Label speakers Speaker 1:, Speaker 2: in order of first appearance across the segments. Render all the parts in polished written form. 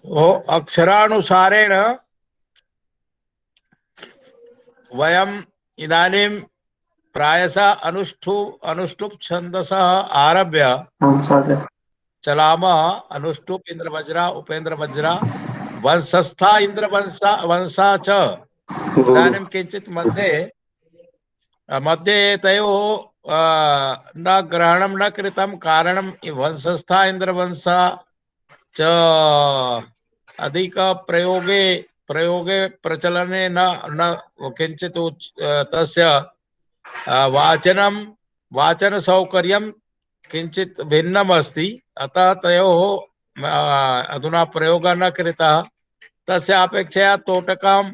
Speaker 1: ओ अक्षरानुसारेण वयम इदानीं प्रायशः अनुष्टुप छंदसः आरभ्य चलामः। अनुष्टुप इंद्रवज्रा उपेंद्र वज्रा वंशस्था इंद्रवंशा वंशा च। इदानीं किंचित मध्ये मध्ये तयोः न ग्रहणं न कृतं कारणं वंशस्था इंद्रवंशा च अधिक प्रयोगे प्रयोगे प्रचलने न न किंचित तस्य वाचनं वाचन सौकर्यं किंचित भिन्नम् अस्ति। अतः तयोः अधुना प्रयोगः न कृतः। तस्य अपेक्षया तोटकं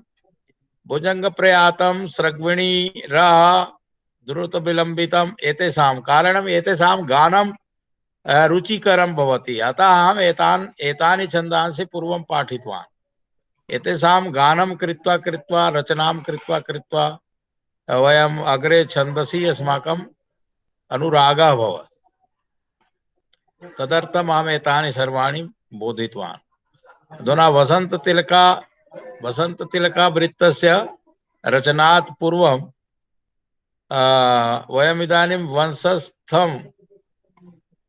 Speaker 1: भुजंग प्रयातम सृग्विणी रः द्रुत विलंबितम एतेषां कारणम् एतेषां गानं रुचिकरं भवति। अतः अहम् एतानि छन्दांसि पूर्वं पाठितवान्। एतेषां गानं कृत्वा कृत्वा रचनां कृत्वा कृत्वा वयम् अग्रे छन्दसि अस्माकम् अनुरागः अभवत्। तदर्थम् अहम् एतानि सर्वाणि बोधितवान्। अधुना वसन्ततिलका वृत्तस्य रचनात् पूर्वं वयम् इदानीं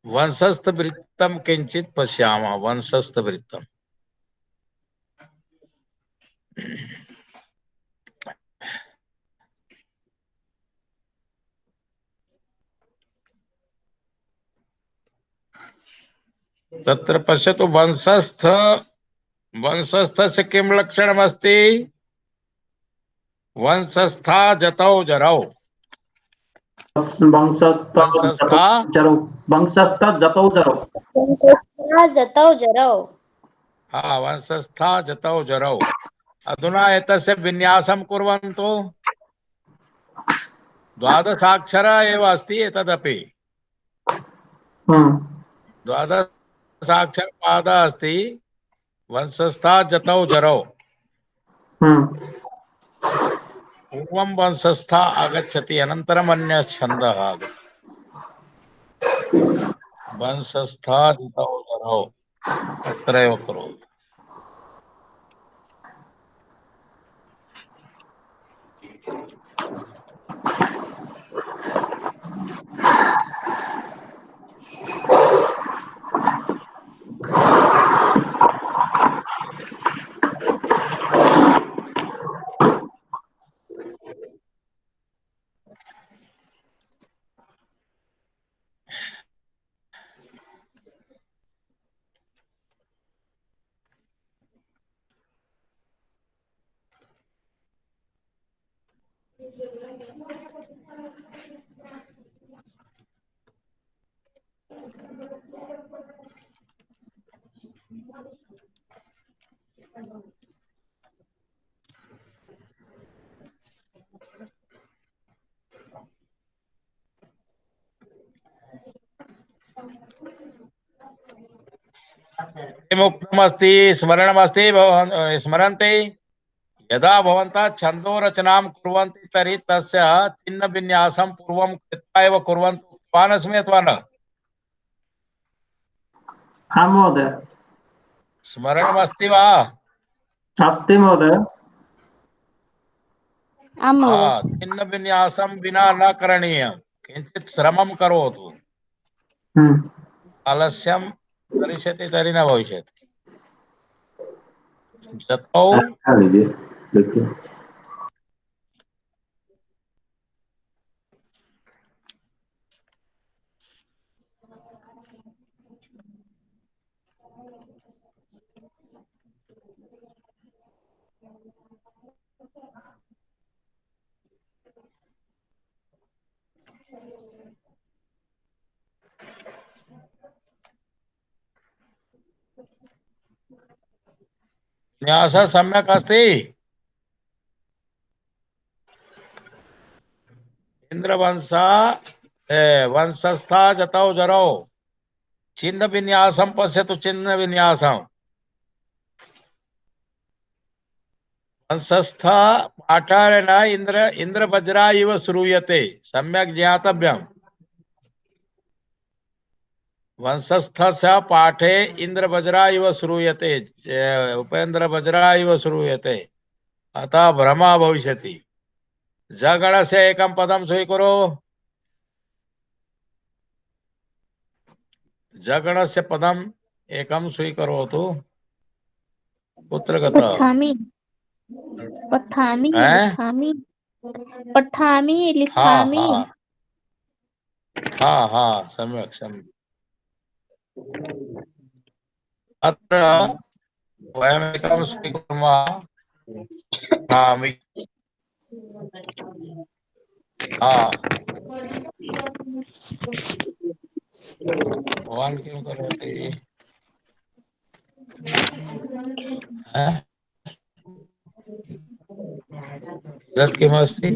Speaker 1: वंशस्थवृत्तं किंचित पश्यामः। वंशस्थवृत्तम् तत्र पश्यतु। वंशस्थस्य किं लक्षणमस्ति? वंशस्था जतौ जरौ। वंशस्था
Speaker 2: जतौ जरौ।
Speaker 1: हाँ, वंशस्था जतौ जरौ। अधुना एतस्य विन्यासं कुर्वन्तु। 12 अक्षर एव अस्ति एतदपि। 12 अक्षर पादः अस्ति। वंशस्था जतौ जरौ। पूर्वं वंशस्था आगच्छति, अनन्तरम् अन्यः छन्दः आगच्छति। वंशस्था जतौ जरौ अत्रैव करोतु। किमुक्तमस्ति स्मरणमस्ति स्मरन्ति? यदा भवन्तः छन्दो रचनां कुर्वन्ति तर्हि तस्य चिह्न विन्यासं पूर्वं कृत्वा एव कुर्वन्तु उक्तवान् अस्मि अथवा न?
Speaker 2: हाँ महोदय।
Speaker 1: स्मरणमस्ति वा?
Speaker 2: अस्ति महोदय।
Speaker 1: हाँ, चिह्न विन्यासं विना न करणीयं। किञ्चित् श्रमं करोतु। आलस्यं करिष्यति तर्हि न भविष्यति। जतौ विन्यासः सम्यक् अस्ति। इंद्रवंशा वंशस्था जतौ जरौ। चिह्न विन्यासं पश्यतु। चिह्न विन्यासं वंशस्था पाठारेण इंद्र वज्रा इव श्रूयते। सम्यक् ज्ञातव्यम्। वंशस्थस्य पाठे इंद्र वज्रा इव श्रूयते, उपेन्द्र वज्रा इव श्रूयते, अतः भ्रमा भविष्यति। जगणस्य एकं पदं स्वीकुरु। जगणस्य पदम् एकं स्वीकरोतु। कुत्र गतः?
Speaker 3: पठामि पठामि
Speaker 1: हैं?
Speaker 3: लिखामि पठामि
Speaker 1: हाँ
Speaker 3: लिखामि।
Speaker 1: हाँ हाँ, सम्यक् सम्यक्। अत्र वयमेकं स्वीकुर्मः। पठामि। हाँ, भवान् किं करोति? हैं? तत् किमस्ति?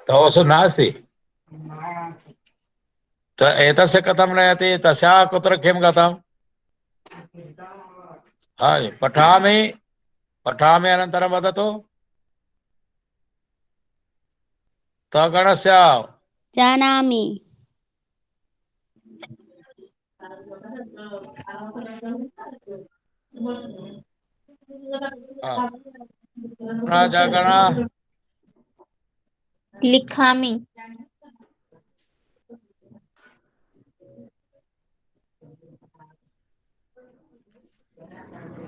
Speaker 1: तवसु नास्ति। एतस्य कथं नयति? तस्याः कुत्र किं गतम्? पठामि पठामि अनन्तरं वदतु। तगणस्य
Speaker 4: जानामि
Speaker 1: जगण
Speaker 3: लिखामि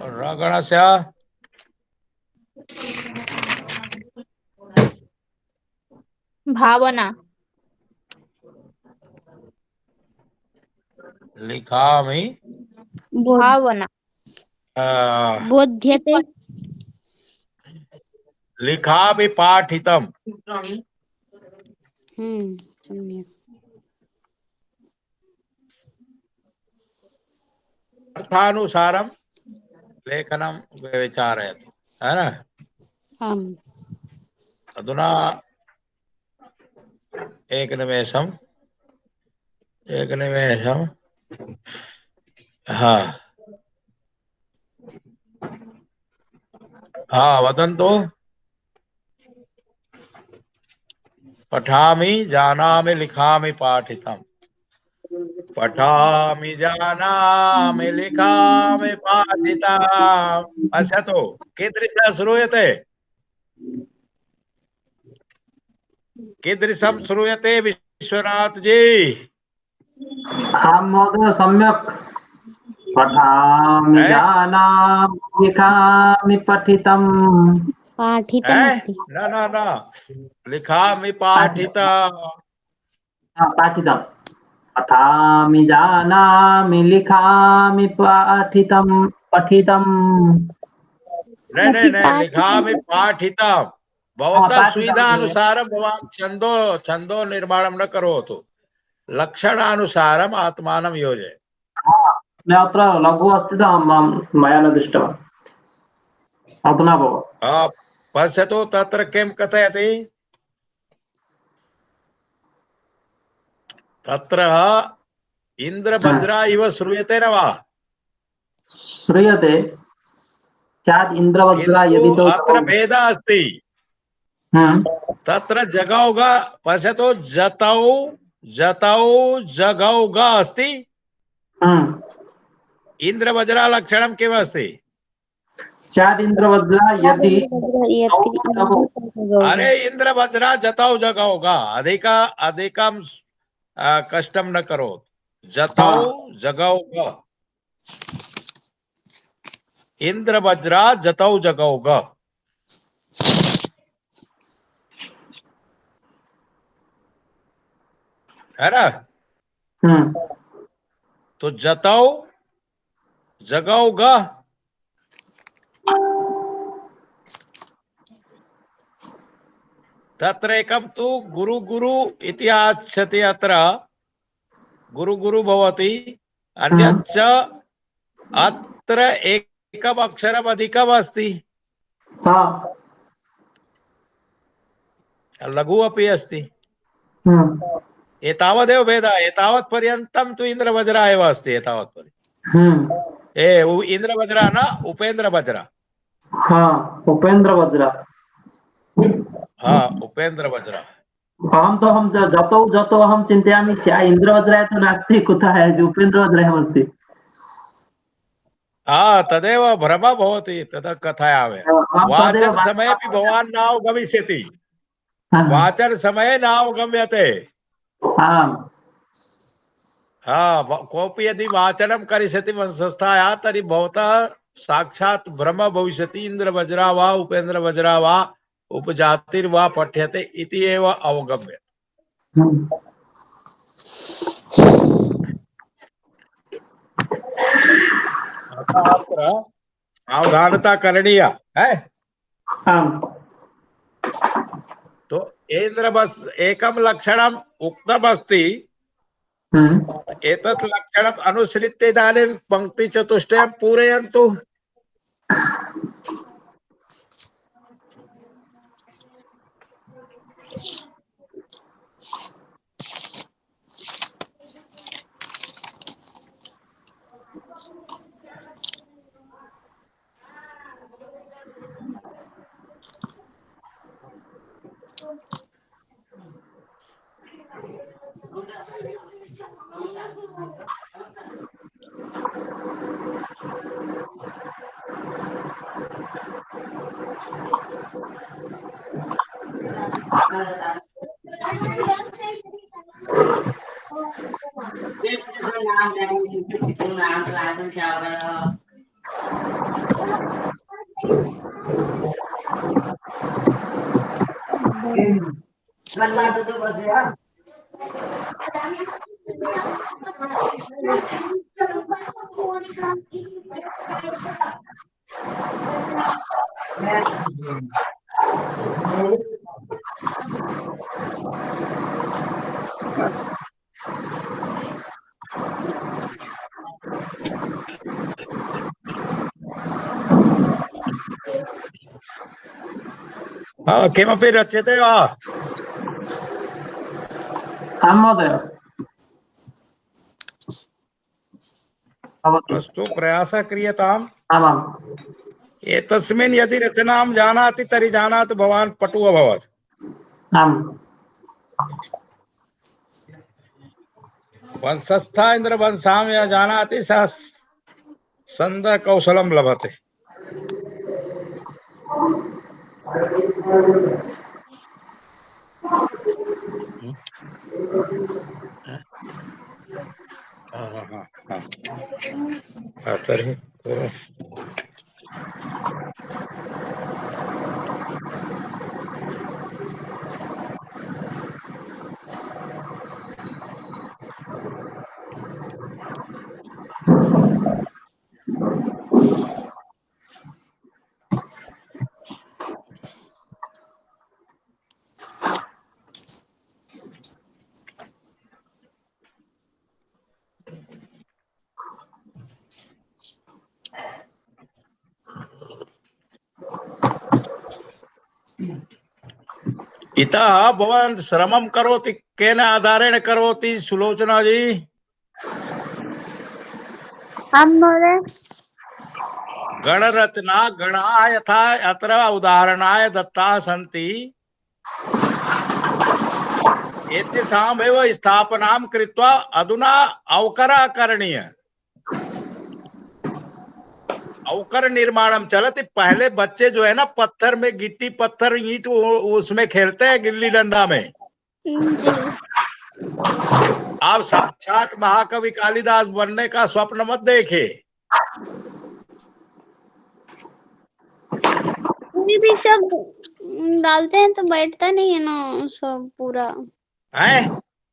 Speaker 1: रगणस्य
Speaker 3: भावना
Speaker 1: लिखामि
Speaker 3: भावना
Speaker 4: बोध्यते
Speaker 1: लिखामि पाठितम्।
Speaker 4: सम्यक्
Speaker 1: अर्थानुसारं लेखनं विचारयतु, है ना?
Speaker 4: आम्
Speaker 1: अधुना एकनिमेषम् हाँ हाँ, वदन्तु। पठामि जानामि लिखामि पाठितम्। पठामि जानामि लिखामि पाठितम्। पश्यतु कीदृशः श्रूयते? कीदृशं श्रूयते विश्वनाथ जी?
Speaker 2: आं महोदय सम्यक्। पठामि
Speaker 1: है?
Speaker 2: जानामि लिखामि पठितम्।
Speaker 4: पाठितमस्ति
Speaker 1: न न न, लिखामि पाठितम्।
Speaker 2: पाठितम्। पठामि जानामि लिखामि पठितम्।
Speaker 1: नहीं नहीं नहीं, लिखामि पाठितम्। भवतः
Speaker 2: पाठितम्।
Speaker 1: सुविधानुसारं भवान् छन्दो निर्माणं न करोतु। लक्षणानुसारम् आत्मानं योजय।
Speaker 2: न अत्र लघु अस्ति मया न दृष्टवान्। अधुना भव।
Speaker 1: पश्यतु तत्र किं कथयति? तत्र इन्द्रवज्रा इव श्रूयते न वा?
Speaker 2: श्रूयते। स्यात् इन्द्रवज्रा यदि
Speaker 1: किन्तु अत्र भेदः अस्ति। तत्र जगौग पश्यतु, जतौ जगौग अस्ति। इन्द्रवज्रा लक्षणं किमस्ति?
Speaker 2: स्यात् इन्द्रवज्रा यदि
Speaker 1: अरे इन्द्रवज्रा जतौ जगौग, अधिकं कष्टं न करोतु। जतौ जगौग, इन्द्रवज्रा जतौ जगौग, है ना? तो जतौ जगौग, तत्र एकं तु गुरु गुरु इति आगच्छति। अत्र गुरु गुरु भवति, अन्यच्च अत्र एकम् अक्षरम् अधिकम् अस्ति, लघु अपि अस्ति। एतावदेव भेदः। एतावत् पर्यन्तं तु इन्द्रवज्रा एव अस्ति। एतावत् पर्यन्तं इन्द्रवज्रा न, उपेन्द्रवज्रा।
Speaker 2: उपेन्द्रवज्रा।
Speaker 1: हाँ, उपेन्द्रवज्रा।
Speaker 2: हम जतो जतो अहं चिन्तयामि इन्द्रवज्राय तु नास्ति, कुतः उपेन्द्रवज्रायमस्ति।
Speaker 1: तदेव भ्रमः भवति तदा कथयामः।
Speaker 2: अहं तदेव
Speaker 1: वाचन समये भी भवान् नावगमिष्यति, वाचन समये नावगम्यते।
Speaker 2: आम्
Speaker 1: कोऽपि यदि वाचनं करिष्यति वंशस्थायाः तर्हि भवतः साक्षात् भ्रमः भविष्यति, इन्द्रवज्रा वा उपेन्द्रवज्रा वा उपजातिर्वा पठ्यते इति एव अवगम्यते। अतः अत्र सावधानता करणीया है।
Speaker 2: आम्
Speaker 1: तो इन्द्र बस एकम लक्षणम उक्तमस्ति, एतत् लक्षणम् अनुसृत्य इदानीं पङ्क्तिचतुष्टयं पूरयन्तु। किमपि रच्यते वा?
Speaker 2: आं महोदय।
Speaker 1: अस्तु, प्रयासः क्रियताम्।
Speaker 2: आमाम्
Speaker 1: एतस्मिन् यदि रचनां जानाति तर्हि जानातु भवान् पटुः अभवत्।
Speaker 2: आम्
Speaker 1: वंशस्थ इन्द्रवंशां यः जानाति सः छन्दकौशलं लभते। तर्हि इतः भवान् श्रमं करोति, केन आधारेण करोति सुलोचना जी?
Speaker 3: आम् महोदय।
Speaker 1: गणरचना गणाः यथा अत्र उदाहरणाय दत्ताः सन्ति, एतेषामेव स्थापनां कृत्वा अधुना अवकरः करणीयः। अवकर निर्माणम चलती। पहले बच्चे जो है ना पत्थर में, गिट्टी पत्थर ईंट उसमें खेलते हैं, गिल्ली डंडा में। आप साक्षात महाकवि कालिदास बनने का स्वप्न मत देखे।
Speaker 4: कोई भी शब्द डालते हैं तो बैठता नहीं है ना सब पूरा।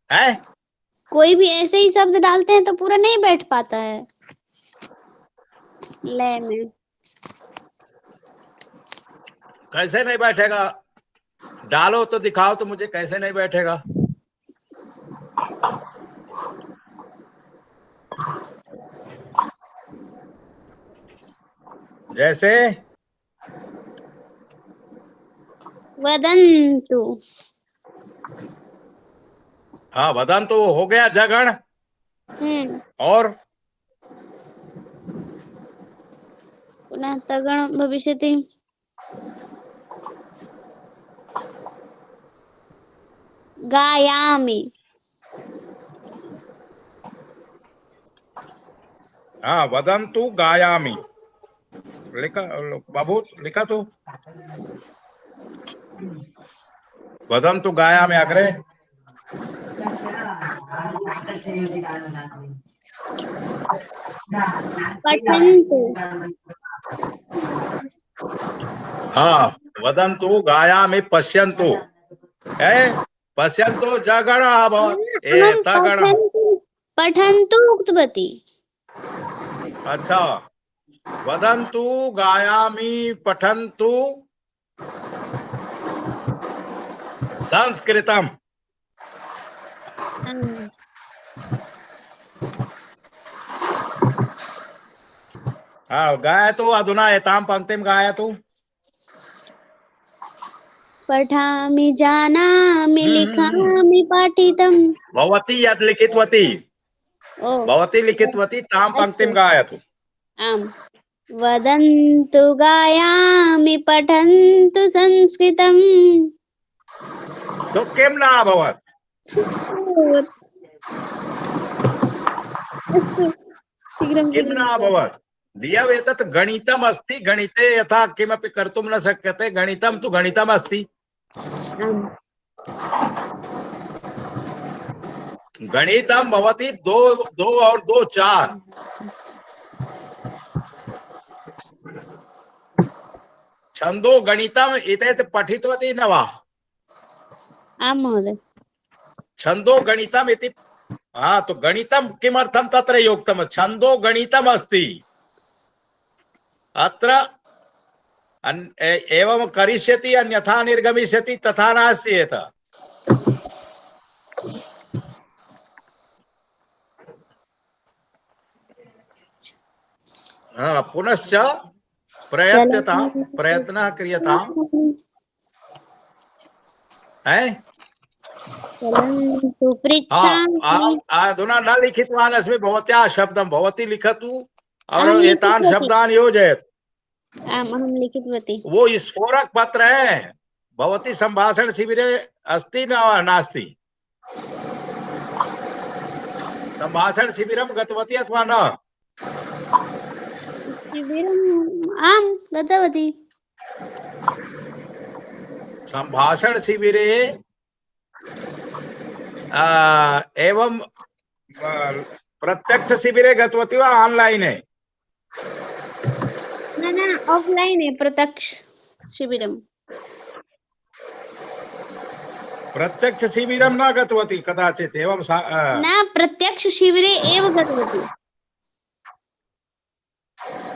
Speaker 1: है
Speaker 4: कोई भी ऐसे ही शब्द डालते हैं तो पूरा नहीं बैठ पाता है लय में।
Speaker 1: कैसे नहीं बैठेगा? डालो तो दिखाओ तो मुझे, कैसे नहीं बैठेगा? जैसे
Speaker 4: वदन्तु।
Speaker 1: हाँ, वदन्तु हो गया जगण। और
Speaker 4: पुनः तगण भविष्यति। गायामि।
Speaker 1: हाँ, वदन्तु गायामि। लिखा बाबू, लिखा तो वदन्तु गायामि अग्रे।
Speaker 4: पठन्तु।
Speaker 1: हाँ, वदन्तु गायामि पश्यन्तु। है पश्यन्तु जगणः भवत्
Speaker 4: अहं
Speaker 1: तगणः।
Speaker 4: पठन्तु उक्तवती।
Speaker 1: अच्छा, वदन्तु गायामि पठन्तु संस्कृतम्।
Speaker 4: आम्।
Speaker 1: हाँ, गायतु अधुना एतां पंक्तिं गायतु।
Speaker 4: पठामि जानामि लिखामि पाठितम्।
Speaker 1: भवती यद् लिखितवती,
Speaker 4: ओ
Speaker 1: भवती लिखितवती तां
Speaker 4: अस्तु।
Speaker 1: पंक्तिं गायतु।
Speaker 4: आम्। वदन्तु गायामि पठन्तु संस्कृतम्।
Speaker 1: तो किं न अभवत्?
Speaker 4: अस्तु शीघ्रं
Speaker 1: किं न
Speaker 4: शीघ्रं।
Speaker 1: अभवत्? दियव एतत् गणितम् अस्ति, गणिते यथा किमपि कर्तुं न शक्यते, गणितं तु गणितम् अस्ति।
Speaker 4: आम्।
Speaker 1: गणितं भवति दो दो और दो चार। छन्दो गणितम् इति पठितवती न वा?
Speaker 4: आम् महोदय।
Speaker 1: छन्दो गणितम् इति। हाँ, तो गणितं किमर्थं तत्र योक्तम्? छन्दो गणितम् अस्ति अत्र। एवं करिष्यति अन्यथा निर्गमिष्यति तथा नास्ति एतत्। हाँ, पुनश्च प्रयत्नः क्रियताम्। है?
Speaker 4: चलन्तु
Speaker 1: हाँ,
Speaker 4: पृच्छामि।
Speaker 1: अधुना न लिखितवान् अस्मि भवत्याः शब्दं। भवती लिखतु और
Speaker 4: अहं
Speaker 1: एतान्
Speaker 4: लिखितवती।
Speaker 1: शब्दान् योजयतु।
Speaker 4: आम् अहं लिखितवती।
Speaker 1: वो स्फोरक पत्र है। भवती संभाषण शिबिरे अस्ति न नास्ति? संभाषण शिबिरं गतवती अथवा न?
Speaker 4: शिबिरम् आम् गतवती।
Speaker 1: संभाषण शिबिरे एवं प्रत्यक्ष शिबिरे गतवती वा ऑनलाइन है?
Speaker 4: न ऑफलाइन है प्रत्यक्ष शिबिरम्।
Speaker 1: प्रत्यक्ष शिबिरं न गतवती कदाचित् एवं
Speaker 4: न प्रत्यक्ष शिबिरे एव गतवती।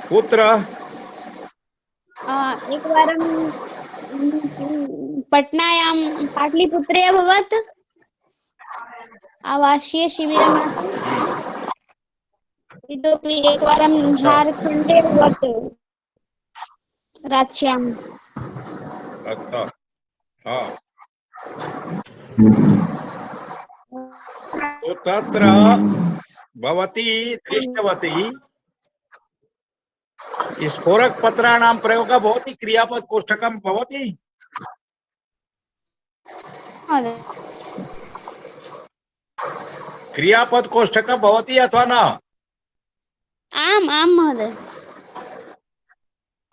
Speaker 1: कुत्र?
Speaker 4: एकवारं पटनायां पाटलिपुत्रे अभवत्। आवासीय शिबिरम् आसीत्। इतोपि एकवारं
Speaker 1: अच्छा,
Speaker 4: झारखण्डे अभवत् रांच्याम्।
Speaker 1: अच्छा, हाँ। तो तत्र भवती दृष्टवती स्फोरक पत्राणां प्रयोगः भवति, क्रियापद कोष्ठकं भवति। क्रियापद कोष्ठकं भवति अथवा न?
Speaker 4: आम् आम् महोदय।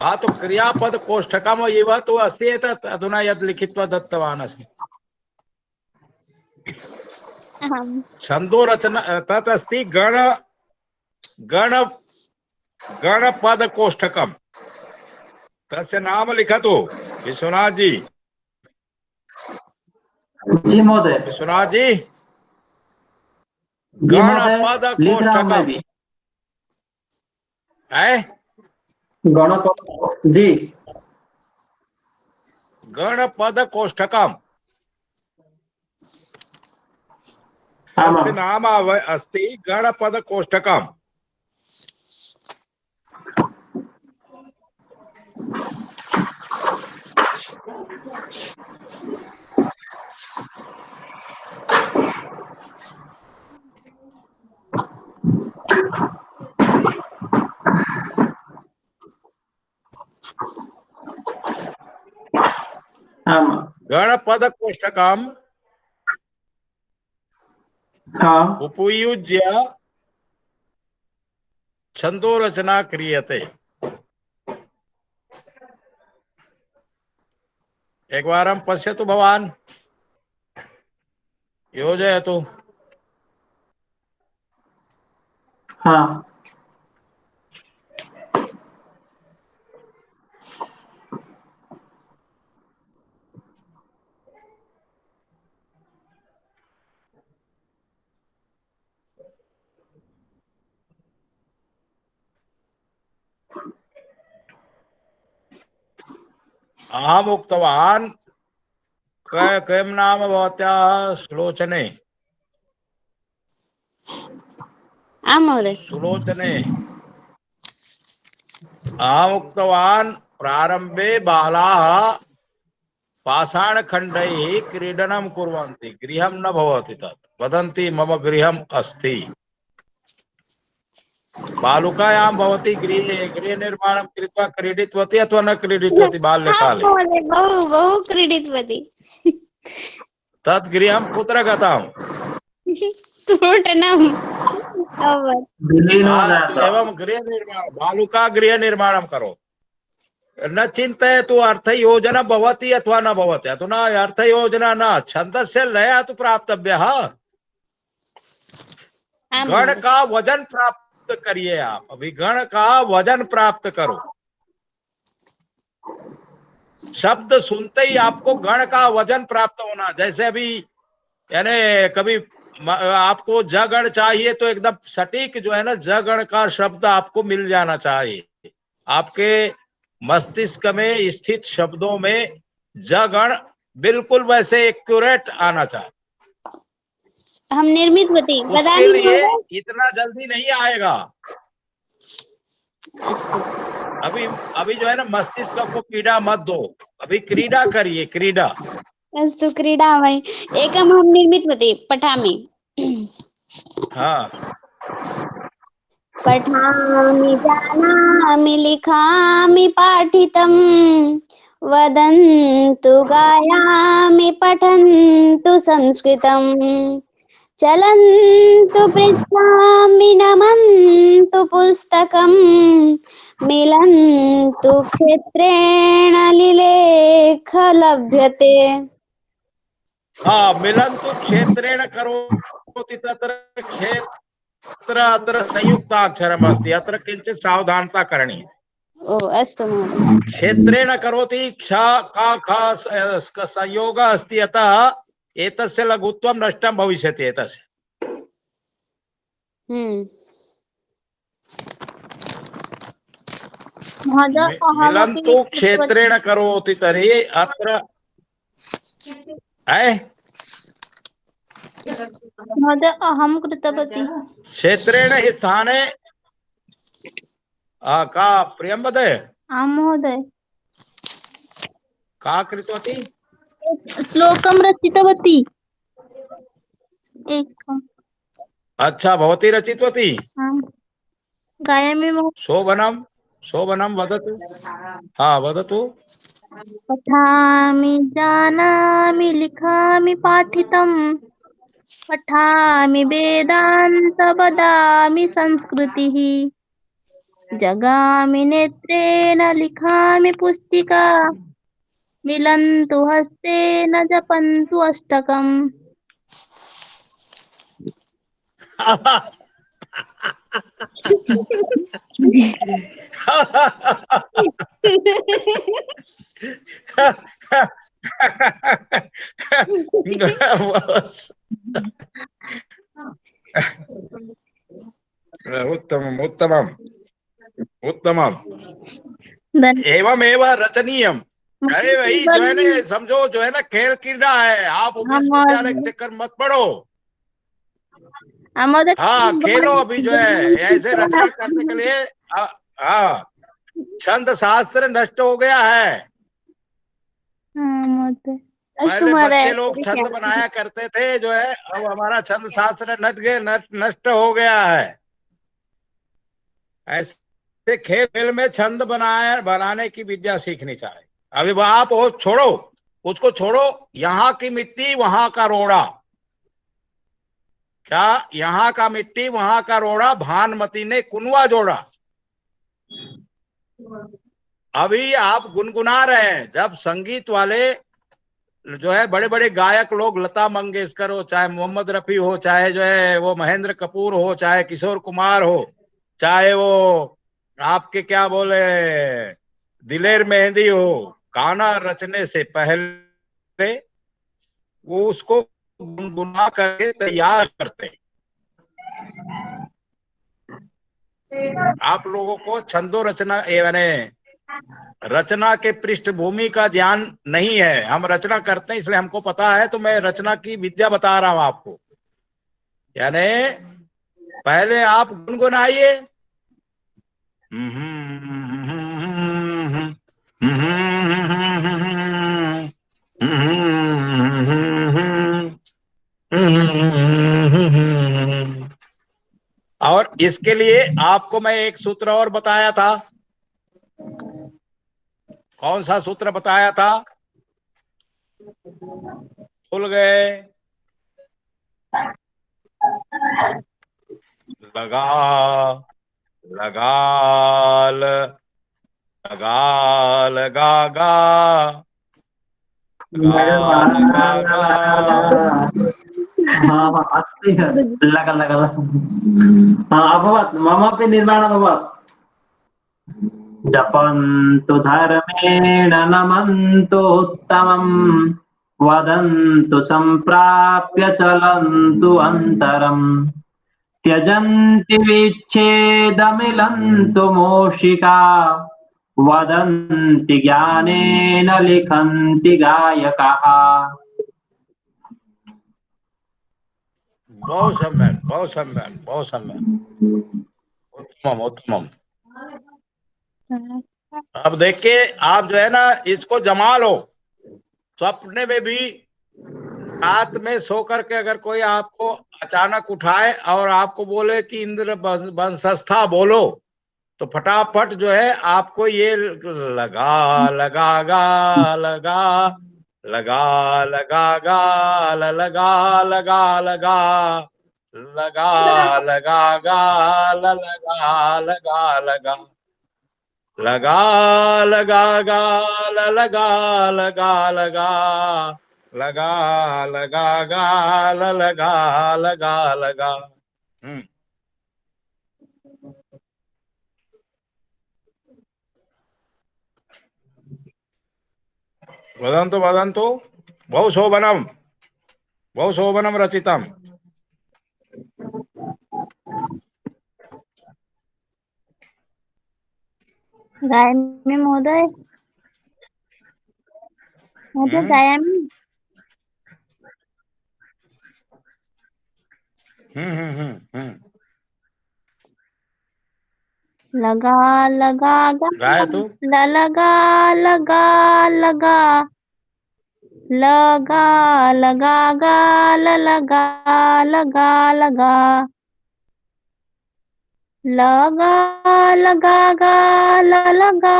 Speaker 1: हाँ, तो क्रियापद कोष्ठकम् एव तु अस्ति एतत् अधुना यद् लिखित्वा दत्तवान् अस्मि।
Speaker 4: आम्।
Speaker 1: छन्दो रचना तत् अस्ति गण गणपद कोष्ठकम्। तस्य नाम लिखतु विश्वनाथ जी।
Speaker 2: जी महोदय।
Speaker 1: विश्वनाथ जी,
Speaker 2: जी महोदय,
Speaker 1: गणपद
Speaker 2: लिख रहा हूं मैं
Speaker 1: कोष्ठकम्
Speaker 2: भी।
Speaker 1: है।
Speaker 2: गणपद जी।
Speaker 1: गणपद कोष्ठकम्
Speaker 2: आमां।
Speaker 1: तस्य नाम अस्ति गणपद कोष्ठकम्।
Speaker 2: आमां।
Speaker 1: गणपद कोष्ठकम्
Speaker 2: हाँ
Speaker 1: उपयुज्य छंदो रचना क्रियते। एकवारं पश्यतु भवान्, योजयतु।
Speaker 2: हाँ
Speaker 1: अहम् उक्तवान् किं नाम भवत्याः सुलोचने?
Speaker 4: आं महोदय।
Speaker 1: सुलोचने अहम् उक्तवान् प्रारम्भे बालाः पाषाणखण्डैः क्रीडनं कुर्वन्ति, गृहं न भवति तत्। वदन्ति मम गृहम् अस्ति। बालुकायां भवती गृहनिर्माणं कृत्वा क्रीडितवती अथवा न क्रीडितवती
Speaker 4: आं
Speaker 1: बाल्यकाले?
Speaker 4: महोदय, बहु बहु क्रीडितवती।
Speaker 1: तत् गृहं कुत्र गतम्?
Speaker 4: स्फोटनम् अभवत्।
Speaker 2: विलीन हो गया
Speaker 1: तो
Speaker 2: था।
Speaker 1: एवं गृह निर्माण, बालुका गृह निर्माणं करो। न चिन्तयतु अर्थयोजना भवति अथवा न भवति। अधुना अर्थयोजना न, छन्दस्य लयः तु प्राप्तव्यः।
Speaker 4: आं
Speaker 1: गण
Speaker 4: महोदय।
Speaker 1: का वजन प्राप्त करिए आप। अभी गण का वजन प्राप्त करो। शब्द सुनते ही आपको गण का वजन प्राप्त होना। जैसे अभी यानी कभी आपको जगण चाहिए तो एकदम सटीक जो है ना जगण का शब्द आपको मिल जाना चाहिए। आपके मस्तिष्क में स्थित शब्दों में जगण बिल्कुल वैसे एक्यूरेट आना चाहिए।
Speaker 4: हम निर्मितवती
Speaker 1: उसके
Speaker 4: वदामि
Speaker 1: लिए
Speaker 4: महोदय।
Speaker 1: इतना जल्दी नहीं आएगा।
Speaker 4: अस्तु
Speaker 1: अभी अभी जो है ना मस्तिष्क को पीड़ा मत दो। अभी क्रीडा करिए, क्रीडा।
Speaker 4: अस्तु, क्रीडामणि एकम् अहं निर्मितवती, पठामि।
Speaker 1: हाँ
Speaker 4: पठामि जानामि लिखामि पाठितम् वदन्तु गायामि पठन्तु संस्कृतम् चलन्तु पृच्छामि नमन्तु पुस्तकम् मिलन्तु क्षेत्रेण लिलेख लभ्यते।
Speaker 1: हाँ, मिलन्तु क्षेत्रेण करोति तत्र क्षेत्र अत्र संयुक्ताक्षरम् अस्ति। अत्र किञ्चित् सावधानता करणीया।
Speaker 4: ओ अस्तु महोदय।
Speaker 1: क्षेत्रेण करोति क्ष का ख संयोगः अस्ति, अतः एतस्य लघुत्वं नष्टं भविष्यति एतस्य।
Speaker 3: महोदय अहमपि
Speaker 1: मिलन्तु
Speaker 3: कृतवती।
Speaker 1: क्षेत्रेण करोति तर्हि अत्र है
Speaker 3: महोदय अहं कृतवती।
Speaker 1: क्षेत्रेण हि स्थाने का प्रियंवदे
Speaker 3: आं महोदय।
Speaker 1: का कृतवती?
Speaker 3: श्लोकं रचितवती एकम्।
Speaker 1: अच्छा, भवती रचितवती।
Speaker 3: आम् गायामि महोदय।
Speaker 1: शोभनं शोभनं वदतु। हाँ वदतु।
Speaker 3: पठामि जानामि लिखामि पाठितम् पठामि वेदान्त वदामि संस्कृतिः जगामि नेत्रेण लिखामि पुस्तिका मिलन्तु हस्तेन जपन्तु अष्टकम्।
Speaker 1: उत्तमम् उत्तमम् उत्तमम्। एवमेव रचनीयम। अरे भाई जो है ना समझो, जो है ना खेल क्रीडा है। आप विश्वविद्यालय के चक्कर मत पड़ो। हाँ खेलो। अभी जो है ऐसे रचना करने के लिए हाँ छंद शास्त्र नष्ट हो गया है।
Speaker 4: अस्तु
Speaker 1: पहले
Speaker 4: महोदय।
Speaker 1: बच्चे लोग छंद बनाया करते थे जो है, अब हमारा छंद शास्त्र नष्ट हो गया है। ऐसे खेल खेल में छंद बनाने की विद्या सीखनी चाहिए। अभी आप वो छोड़ो, उसको छोड़ो। यहाँ की मिट्टी वहां का रोड़ा। क्या यहाँ का मिट्टी वहां का रोड़ा, भानुमति ने कुनवा जोड़ा। अभी आप गुनगुना रहे हैं, जब संगीत वाले जो है बड़े बड़े गायक लोग, लता मंगेशकर हो, चाहे मोहम्मद रफी हो, चाहे जो है वो महेंद्र कपूर हो, चाहे किशोर कुमार हो, चाहे वो आपके क्या बोले दिलेर मेहंदी हो, गाना रचने से पहले वो उसको गुनगुना करके तैयार करते हैं। आप लोगों को छंदो रचना यानी रचना के पृष्ठभूमि का ज्ञान नहीं है। हम रचना करते हैं इसलिए हमको पता है, तो मैं रचना की विद्या बता रहा हूं आपको। यानी पहले आप गुनगुनाइए। और इसके लिए आपको मैं एक सूत्र और बताया था। कौन सा सूत्र बताया था? भूल गए? लगा लगा लगा लगा गा लगा लगा गा।
Speaker 2: हाँ हाँ अच्छी है। लगा लगा हाँ अभवत् ममापि निर्माणम् अभवत्। जपन्तु धर्मेण नमन्तु उत्तमम् वदन्तु सम्प्राप्य चलन्तु अन्तरम् त्यजन्ति विच्छेदमिलन्तु मूषिका वदन्ति ज्ञानेन लिखन्ति गायकाः।
Speaker 1: बहुत सम्यक, बहुत सम्यक, बहुत सम्यक, उत्तम उत्तम। अब देखिए, आप जो है ना इसको जमा लो। स्वप्न में भी, रात में सो करके अगर कोई आपको अचानक उठाए और आपको बोले कि इंद्र वंशस्था बोलो, तो फटाफट जो है आपको ये लगा लगा गा लगा लगा लगा गा लगा लगा लगा लगा लगा गा लगा लगा लगा लगा लगा गा लगा लगा लगा लगा लगा गा लगा लगा लगा। वदन्तु वदन्तु बहुशोभनम बहुशोभनम रचितम।
Speaker 3: गायामि महोदय, महोदय गायामि। लगा लगा गा
Speaker 1: गाय तू।
Speaker 3: लगा लगा लगा लगा लगा गा लगा लगा लगा लगा लगा गा लगा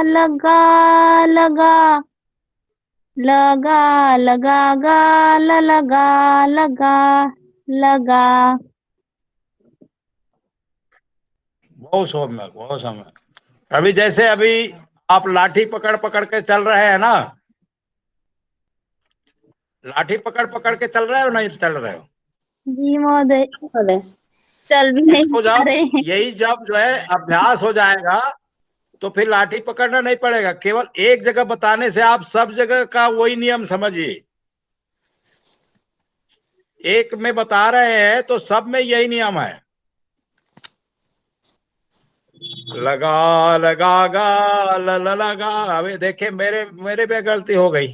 Speaker 3: लगा लगा लगा लगा गा लगा लगा लगा।
Speaker 1: बहुत सौम्य, बहुत समय। अभी जैसे अभी आप लाठी पकड़ पकड़ के चल रहे हैं ना, लाठी पकड़ पकड़ के चल रहे हो, नहीं चल रहे हो?
Speaker 3: जी महोदय, चल भी नहीं
Speaker 1: इसको
Speaker 3: पा
Speaker 1: जब
Speaker 3: रहे हैं।
Speaker 1: यही जब जो है अभ्यास हो जाएगा तो फिर लाठी पकड़ना नहीं पड़ेगा। केवल एक जगह बताने से आप सब जगह का वही नियम समझिए। एक में बता रहे हैं तो सब में यही नियम है। लगा लगा गा लगा। अभी देखिए मेरे मेरे पे गलती हो गई।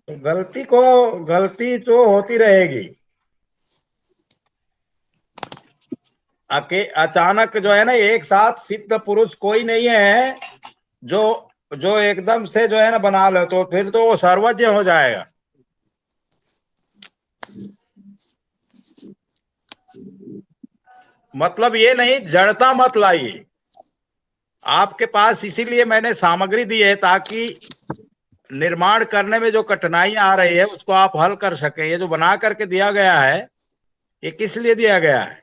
Speaker 1: गलती तो होती रहेगी। अचानक जो है ना, एक साथ सिद्ध पुरुष कोई नहीं है जो जो एकदम से जो है ना बना लो, तो फिर तो वो सर्वज्ञ हो जाएगा। मतलब ये नहीं, जड़ता मत लाइए आपके पास। इसीलिए मैंने सामग्री दी है ताकि निर्माण करने में जो कठिनाइयां आ रही है उसको आप हल कर सके। ये जो बना करके दिया गया है, ये किस लिए दिया गया है?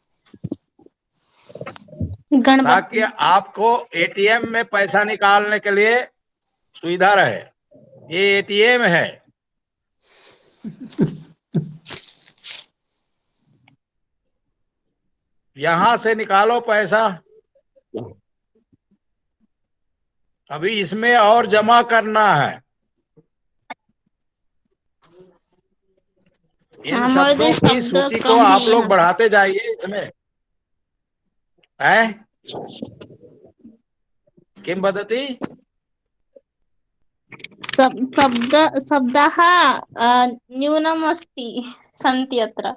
Speaker 3: गणपति।
Speaker 1: ताकि आपको एटीएम में पैसा निकालने के लिए सुविधा रहे। ये एटीएम है। यहां से निकालो पैसा, अभी इसमें और जमा करना है। इन
Speaker 3: हमारे
Speaker 1: शब्दों की
Speaker 3: शब्द
Speaker 1: सूची को
Speaker 3: कम
Speaker 1: आप
Speaker 3: ही
Speaker 1: लोग
Speaker 3: है।
Speaker 1: बढ़ाते जाइए इसमें। है किम वदति?
Speaker 3: शब्दाः न्यूनमस्ति सन्ति अत्र।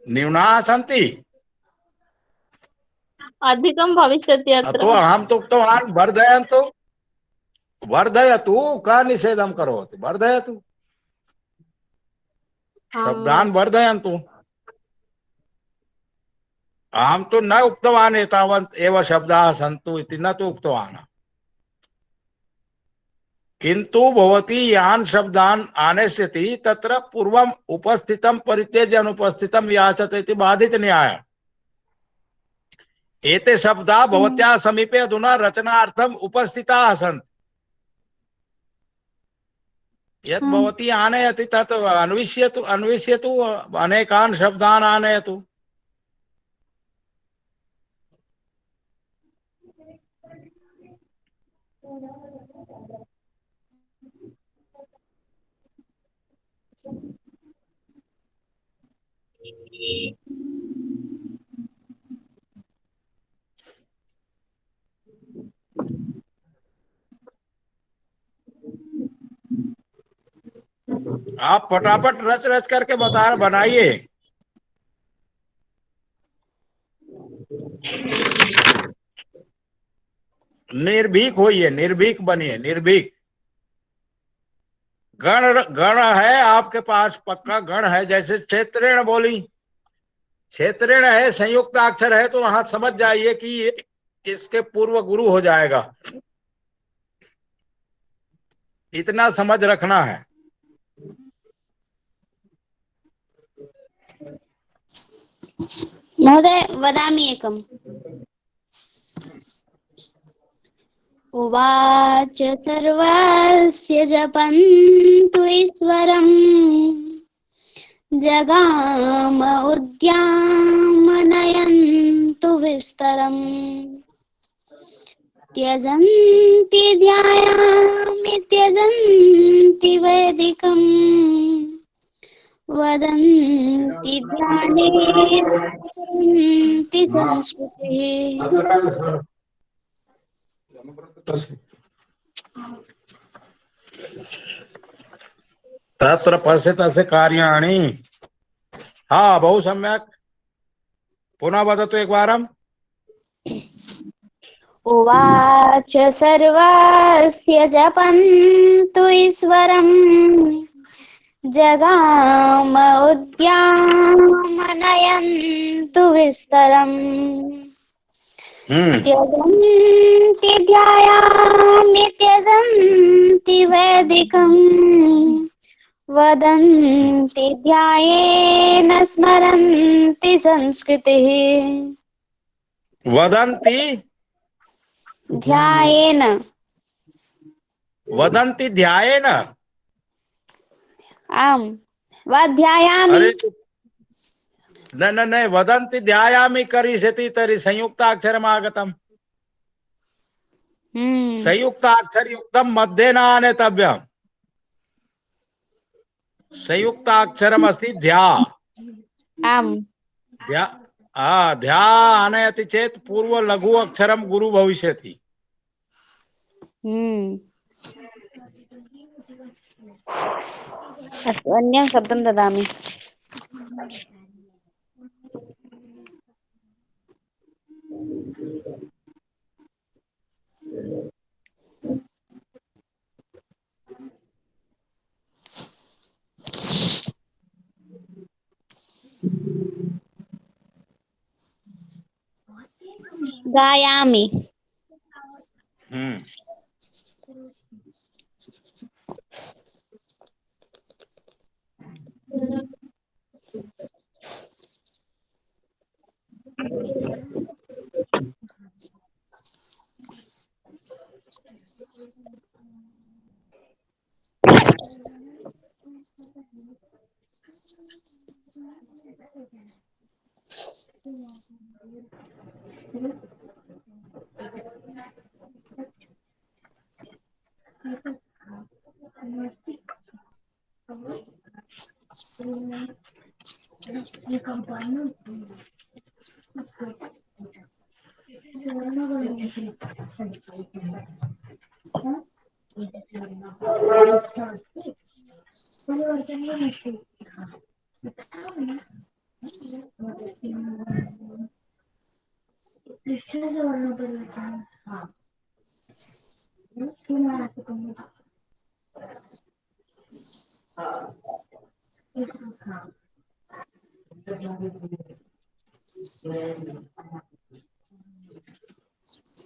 Speaker 1: न्यूना सन्ति।
Speaker 3: अधिकं भविष्यति अत्र।
Speaker 1: तो अहं तो उक्तवान् वर्धयन्तु। वर्धयतु, का निषेधं करोति? वर्धयतु, शब्दान् वर्धयन्तु। अहं तो न उक्तवान् एतावत् एव शब्दाः सन्तु इति, न तु उक्तवान्। किंतु भवती यान् शब्दान् आनेष्यति तत्र पूर्वम् उपस्थितं परित्यज्य अनुपस्थितं याचते इति बाधित न्याय। एते शब्दाः भवत्याः समीपे अधुना रचनार्थम् उपस्थिताः सन्ति। यत् भवती आनयति तत् अन्विष्यतु अन्विष्यतु, अनेकान् शब्दान् आनयतु। आप फटाफट रच रच करके बता बनाइए। निर्भीक होइए, निर्भीक बनिए, निर्भीक। गण गण है आपके पास, पक्का गण है। जैसे क्षेत्रेण बोली, क्षेत्रेण है, संयुक्त अक्षर है, तो वहां समझ जाइए कि ये इसके पूर्व गुरु हो जाएगा। इतना समझ रखना है।
Speaker 4: महोदय वदामि एकम्। उवाच सर्वस्य जपन्तु ईश्वरम् जगाम उद्यामनयन्तु विस्तरम् त्यजन्ति ध्यायामि त्यजन्ति वैदिकम् वदन्ति ध्यानेन वदन्ति संस्कृतिः।
Speaker 1: तत्र पश्यतस्य कार्याणि। हाँ, बहु सम्यक्। पुनः वदतु एकवारम्।
Speaker 4: उवाच सर्वस्य जपन्तु ईश्वरम् जगाम उद्यामनयन्तु विस्तरम् त्यजन्ति ध्यायामि त्यजन्ति वैदिकम् वदन्ति ध्यायेन स्मरन्ति संस्कृतिः।
Speaker 1: वदन्ति
Speaker 4: ध्यायेन
Speaker 1: वदन्ति ध्यायेन।
Speaker 4: आम् वा ध्यायामि।
Speaker 1: अरे न न न, वदन्ति ध्यायामि करिष्यति तर्हि संयुक्ताक्षरम् आगतम्। संयुक्ताक्षरयुक्तं मध्ये न आनेतव्यम्। संयुक्ताक्षरम् अस्ति ध्या।
Speaker 4: आम्
Speaker 1: ध्या ध्या आनयति चेत् पूर्व लघु अक्षरं गुरु भविष्यति।
Speaker 4: अस्तु, अन्यं शब्दं ददामि। गायामि।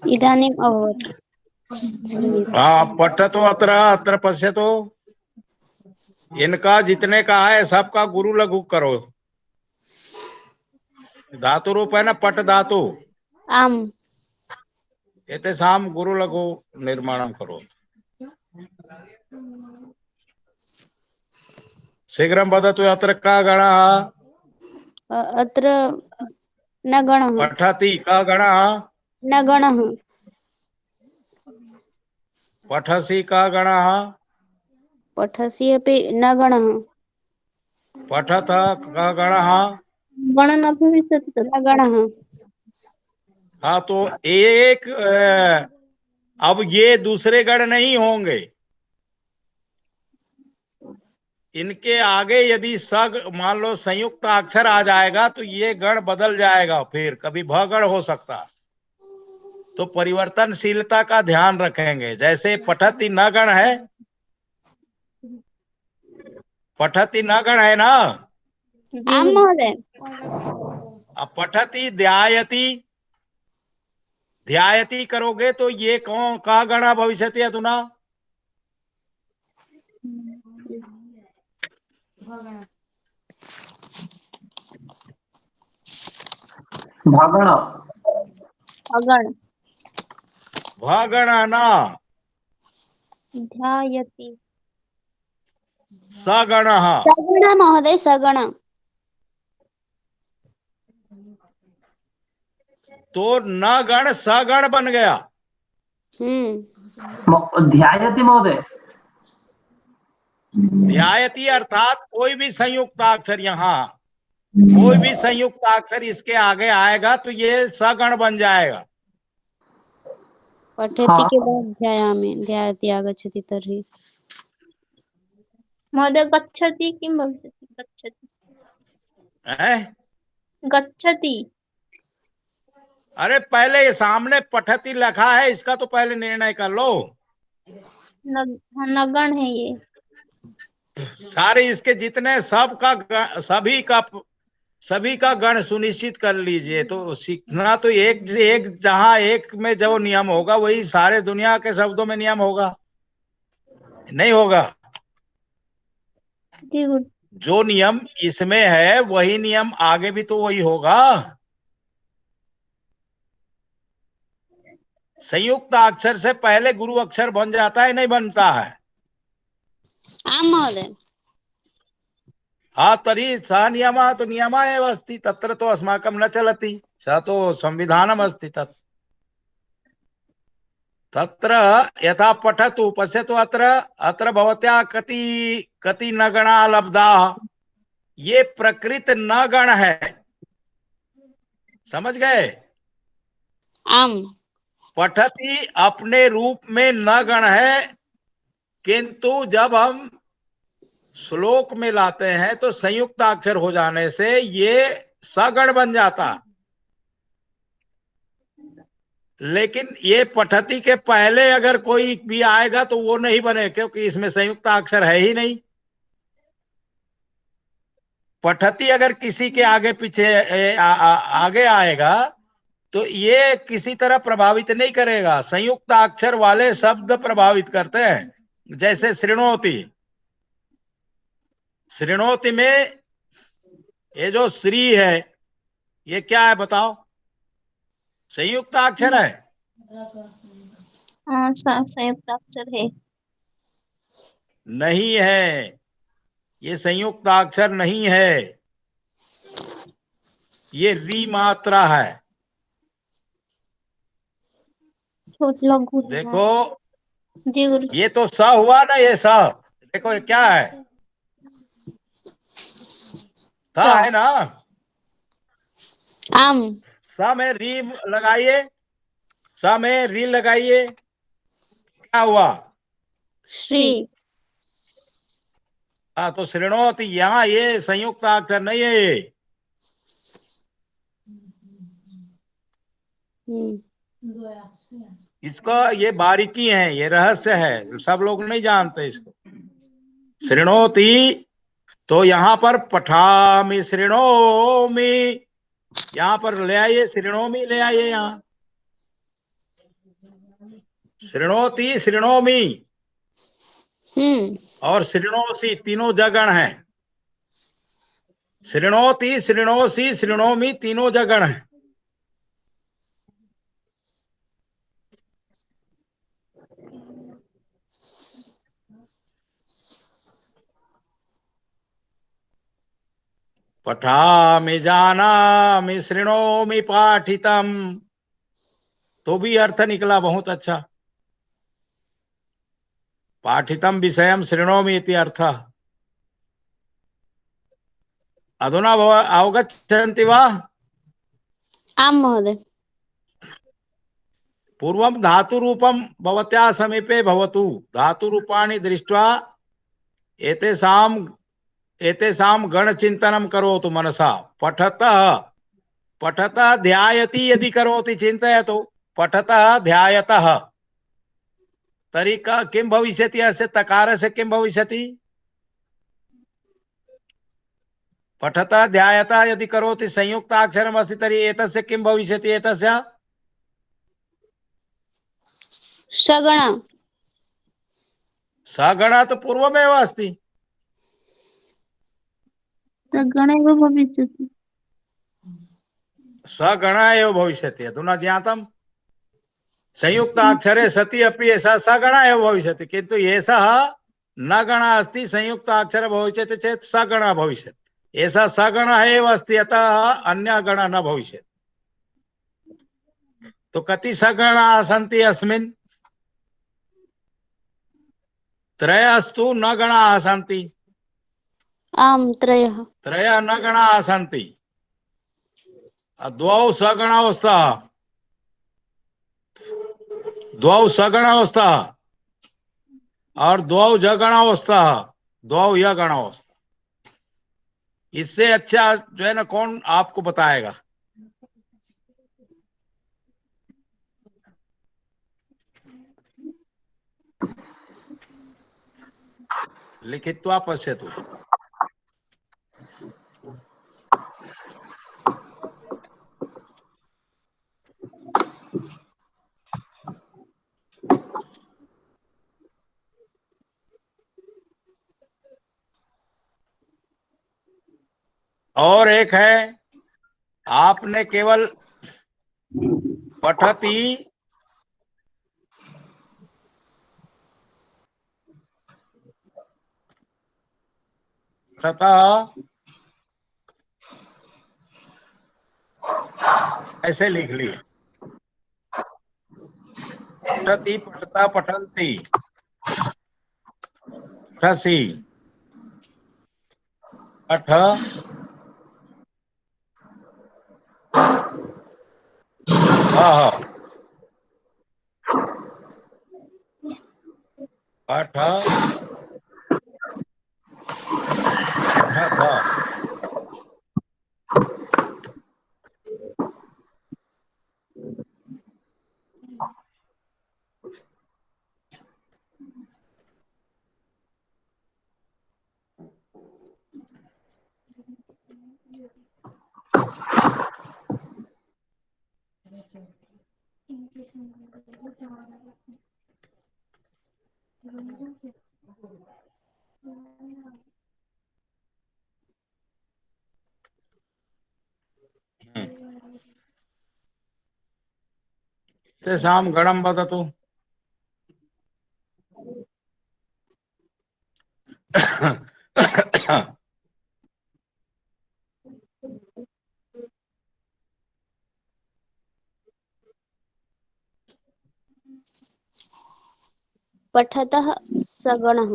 Speaker 4: इदानीम् अभवत्।
Speaker 1: हाँ, पठतो अत्र अत्र पश्यतो। इनका जितने का है सबका गुरु लघु करो। धातु रूप है ना, पट धातु।
Speaker 4: आम्।
Speaker 1: एतेषां गुरु लघु निर्माणं करो। शीघ्रं वदतु, अत्र का गणः?
Speaker 4: अत्र न गणः।
Speaker 1: पठति का गणः?
Speaker 4: न गणः।
Speaker 1: पठसि का गणः?
Speaker 4: पठसि अपि न गणः।
Speaker 1: पठत का गणः?
Speaker 3: गण न भविष्यति तत्।
Speaker 4: न गणः।
Speaker 1: हाँ, तो एक अब ये दूसरे गण नहीं होंगे। इनके आगे यदि सग मान लो संयुक्त अक्षर आ जाएगा तो ये गण बदल जाएगा, फिर कभी भ गण हो सकता। तो परिवर्तनशीलता का ध्यान रखेंगे। जैसे पठति न गण है, पठति न गण है ना।
Speaker 4: आम् महोदय।
Speaker 1: अब पठति ध्यायति, ध्यायति करोगे तो ये कौन का गणा भविष्यति अधुना?
Speaker 2: भगण।
Speaker 3: अगण।
Speaker 1: भ गण ना,
Speaker 3: ध्यायति।
Speaker 1: सगण।
Speaker 4: सगुण महोदय, सगुण।
Speaker 1: तो न गण सगण बन गया।
Speaker 2: ध्यायति महोदय।
Speaker 1: ध्यायति अर्थात कोई भी संयुक्ताक्षर, यहाँ कोई भी संयुक्ताक्षर इसके आगे आएगा तो ये सगण बन जाएगा।
Speaker 4: पठति
Speaker 2: हाँ।
Speaker 4: के बाद ध्यायामि, ध्यायति आगच्छति तर्हि।
Speaker 3: महोदय गच्छति किं भविष्यति? गच्छति।
Speaker 1: हैं?
Speaker 3: गच्छति।
Speaker 1: अरे पहले ये सामने पठति लिखा है, इसका तो पहले निर्णय कर लो।
Speaker 3: नगण है ये।
Speaker 1: सारे इसके जितने सभी का गण सुनिश्चित कर लीजिए। तो सीखना तो एक एक, जहां एक में जो नियम होगा वही सारे दुनिया के शब्दों में नियम होगा, नहीं होगा।
Speaker 3: जी गुरु।
Speaker 1: जो नियम इसमें है वही नियम आगे भी तो वही होगा। संयुक्त अक्षर से पहले गुरु अक्षर बन जाता है, नहीं बनता है?
Speaker 4: आम् महोदय।
Speaker 1: हाँ, तर्हि सः नियमः तो नियमः एव अस्ति, तत्र तो अस्माकं न चलति, सः तो संविधानम् अस्ति। तत्र यथा पठतु, पश्यतु, अत्र अत्र भवत्या कति कति न गणा लब्धाः। ये प्रकृत न गण है, समझ गए?
Speaker 4: आम्।
Speaker 1: पठति अपने रूप में न गण है, किंतु जब हम श्लोक में लाते हैं तो संयुक्त अक्षर हो जाने से ये सगण बन जाता। लेकिन ये पठति के पहले अगर कोई भी आएगा तो वो नहीं बने, क्योंकि इसमें संयुक्त अक्षर है ही नहीं। पठति अगर किसी के आगे पीछे आगे आएगा तो ये किसी तरह प्रभावित नहीं करेगा। संयुक्त अक्षर वाले शब्द प्रभावित करते हैं। जैसे शृणोति, शृणोति में ये जो श्री है ये क्या है बताओ? संयुक्त अक्षर है?
Speaker 3: हाँ, संयुक्त अक्षर है।
Speaker 1: नहीं है, ये संयुक्त अक्षर नहीं है, ये री मात्रा है।
Speaker 3: लघु।
Speaker 1: देखो,
Speaker 3: जी गुरु।
Speaker 1: ये तो स हुआ ना, ये स। देखो ये क्या है? था है ना।
Speaker 4: आम।
Speaker 1: स में री लगाइए, स में री लगाइए, क्या हुआ?
Speaker 4: श्री।
Speaker 1: हाँ, तो श्रृणोति, यहाँ ये संयुक्त अक्षर नहीं है ये। इसका ये बारीकी है, ये रहस्य है, सब लोग नहीं जानते इसको। श्रृणोति, तो यहाँ पर पठामि श्रृणोमि, यहाँ पर ले आइए, श्रृणोमि ले आइए यहाँ। श्रृणोति, श्रृणोमि और श्रृणोसी तीनों जगण है। श्रृणोति, श्रृणोसी, श्रृणोमि तीनों जगण है। पठामि जानामि श्रृणोमि पाठितम, तो भी अर्थ निकला बहुत अच्छा। पाठितम विषयम शृणोमि इति अर्थः। अधुना अवगच्छन्ति वा?
Speaker 4: आम महोदय।
Speaker 1: पूर्वं धातुरूपं भवत्याः समीपे भवतु। धातुरूपाणि दृष्ट्वा एतेषां गणचिन्तनं करोतु मनसा। पठतः, पठतः ध्यायति यदि करोति चिन्तयतु। पठतः ध्यायतः तर्हि किं भविष्यति? अस्य तकारस्य किं भविष्यति? पठतः ध्यायतः यदि करोति संयुक्ताक्षरम् अस्ति तर्हि एतस्य किं भविष्यति? एतस्य
Speaker 4: सगण।
Speaker 1: सगण तो पूर्वमेव अस्ति।
Speaker 3: सगण एव भविष्यति।
Speaker 1: सगण एव भविष्यति। अधुना ज्ञातं? संयुक्ताक्षरे सति अपि एषः सगण एव भविष्यति, किन्तु एषः न गण अस्ति। संयुक्ताक्षर भविष्यति चेत् सगण भविष्यति। एषः सगण एव अस्ति, अतः अन्य गण न भविष्यति। तो कति सगणाः सन्ति अस्मिन्? त्रयस्तु न गणाः सन्ति।
Speaker 4: आम त्रयः।
Speaker 1: त्रयः न गणाः सन्ति। द्वौ सगणौ स्तः, द्वौ सगणौ स्तः और द्वौ जगणौ स्तः, द्वौ यगणौ स्तः। इससे अच्छा जो है ना, कौन आपको बताएगा? लिखित्वा पश्यतु। और एक है, आपने केवल पठति तथा ऐसे लिख लिए। पठति, पठता, पठन्ति, पठसि, पठ, पठ, पठत। तेषां गणं वदतु।
Speaker 4: पठतः सगणः।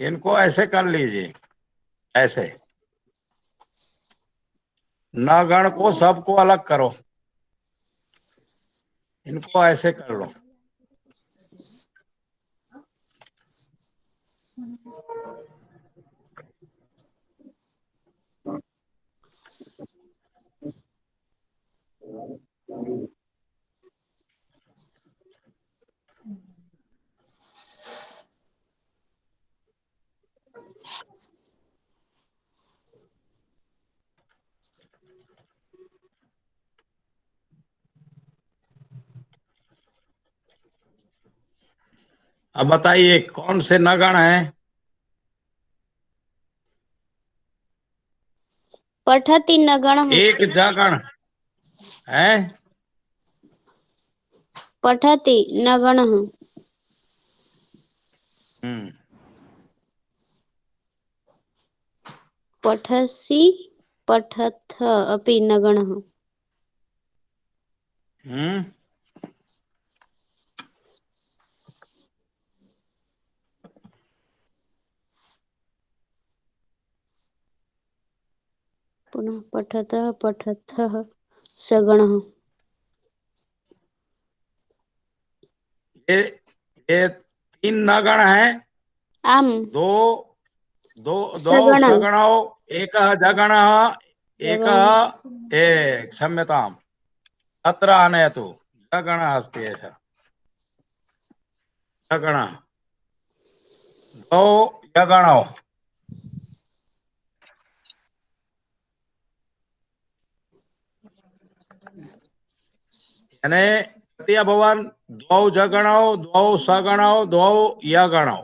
Speaker 1: इनको ऐसे कर लीजिए, ऐसे। न गण को सबको अलग करो, इनको ऐसे कर लो। अब बताइए कौन से न गण है?
Speaker 4: पठति नगणः।
Speaker 1: एक जगण है।
Speaker 4: पठति नगणः।
Speaker 1: हम्म।
Speaker 4: पठसि पठथ अपि नगणः।
Speaker 1: हम्म।
Speaker 4: पुनः पठतः पठथः सगणः।
Speaker 1: ये ये तीन न गण है।
Speaker 4: आम
Speaker 1: दो दो दो
Speaker 4: सगणः।
Speaker 1: सगणौ, एक जगण, एक
Speaker 4: सगणः।
Speaker 1: क्षम्यताम्, अत्र आनयतु। जगण अस्ति एषः, जगण। द्वौ यगणौ। यानी कति अभवन्? द्वौ जगणौ, द्वौ सगणौ, द्वौ यगणौ।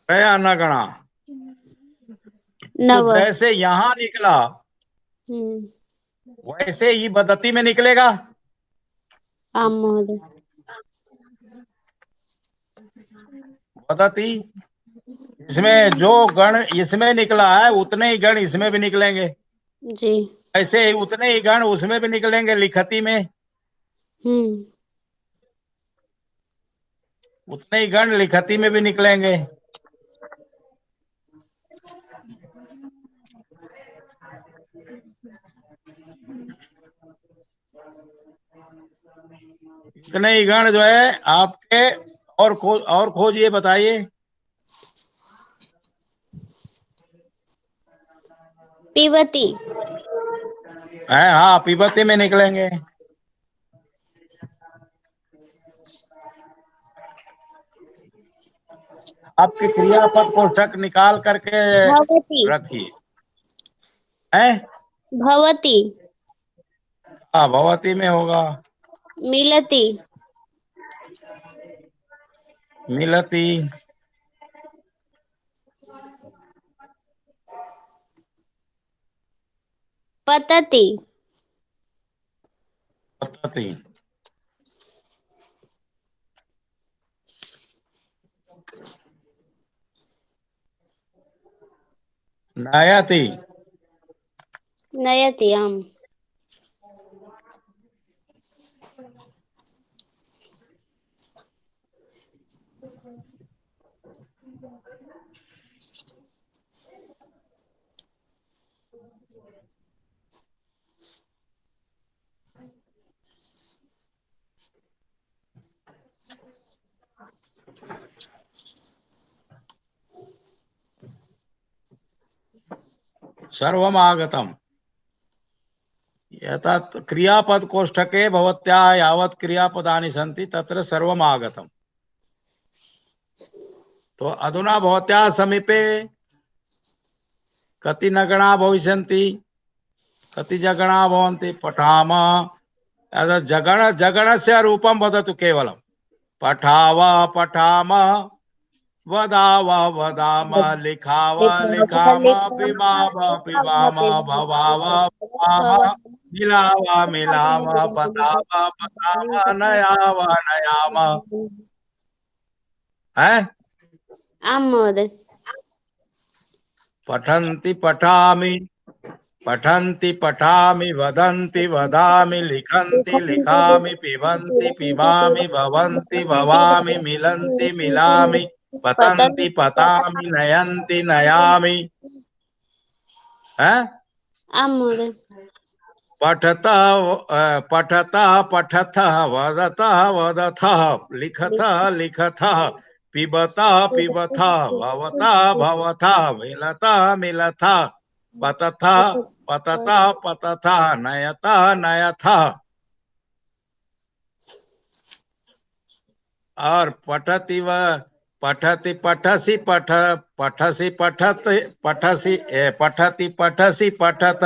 Speaker 1: कया न गणा? तो
Speaker 4: नव।
Speaker 1: जैसे यहां निकला वैसे ही बदती में निकलेगा।
Speaker 4: आम महोदय।
Speaker 1: बदती इसमें जो गण इसमें निकला है उतने ही गण इसमें भी निकलेंगे,
Speaker 4: जी।
Speaker 1: ऐसे ही उतने ही गण उसमें भी निकलेंगे, लिखती में उतने ही गण लिखती में भी निकलेंगे। इतने ही गण जो है आपके। और खोजिए, बताइए।
Speaker 4: पिबती।
Speaker 1: है, हाँ, पिबती में निकलेंगे। आपके क्रियापद कोष्ठक निकाल करके
Speaker 4: भवति।
Speaker 1: रखिए। है,
Speaker 4: भवति।
Speaker 1: हाँ, भवती में होगा।
Speaker 4: मिलति।
Speaker 1: मिलती।
Speaker 4: पतति।
Speaker 1: पतति। नयति।
Speaker 4: नयति। आम।
Speaker 1: सर्वमागतम। यथा क्रियापद कोष्ठके भवत्याः यावत् क्रियापदानि सन्ति तत्र सर्वमागतम। तो अधुना भवत्याः समीपे कति नगणा भविष्यन्ति? कति जगणा भवन्ति? पठामः। जगणस्य रूपं वदतु केवलं। पठाव पठाम, वदाव वदाम, लिखाव लिखाम, पिबाव पिबाम, भवाव भवाम, मिलाव मिलाम, बताव बताम, नयाव नयाम। है,
Speaker 4: आम महोदय।
Speaker 1: पठन्ति पठामि, पठन्ति पठामि वदन्ति वदामि लिखन्ति लिखामि पिबन्ति पिबामि भवन्ति भवामि मिलन्ति मिलामि पतन्ति पतामि नयन्ति नयामि।
Speaker 4: आम महोदय।
Speaker 1: पठतः पठतः पठतः वदतः वदथः लिखतः लिखतः पिबतः पिबथः भवतः भवथः मिलतः मिलथः पतथः पततः पतथः नयतः नयथः। और पठति व पठति पठसि पठ पठसि पठत पठसि पठति पठसि पठत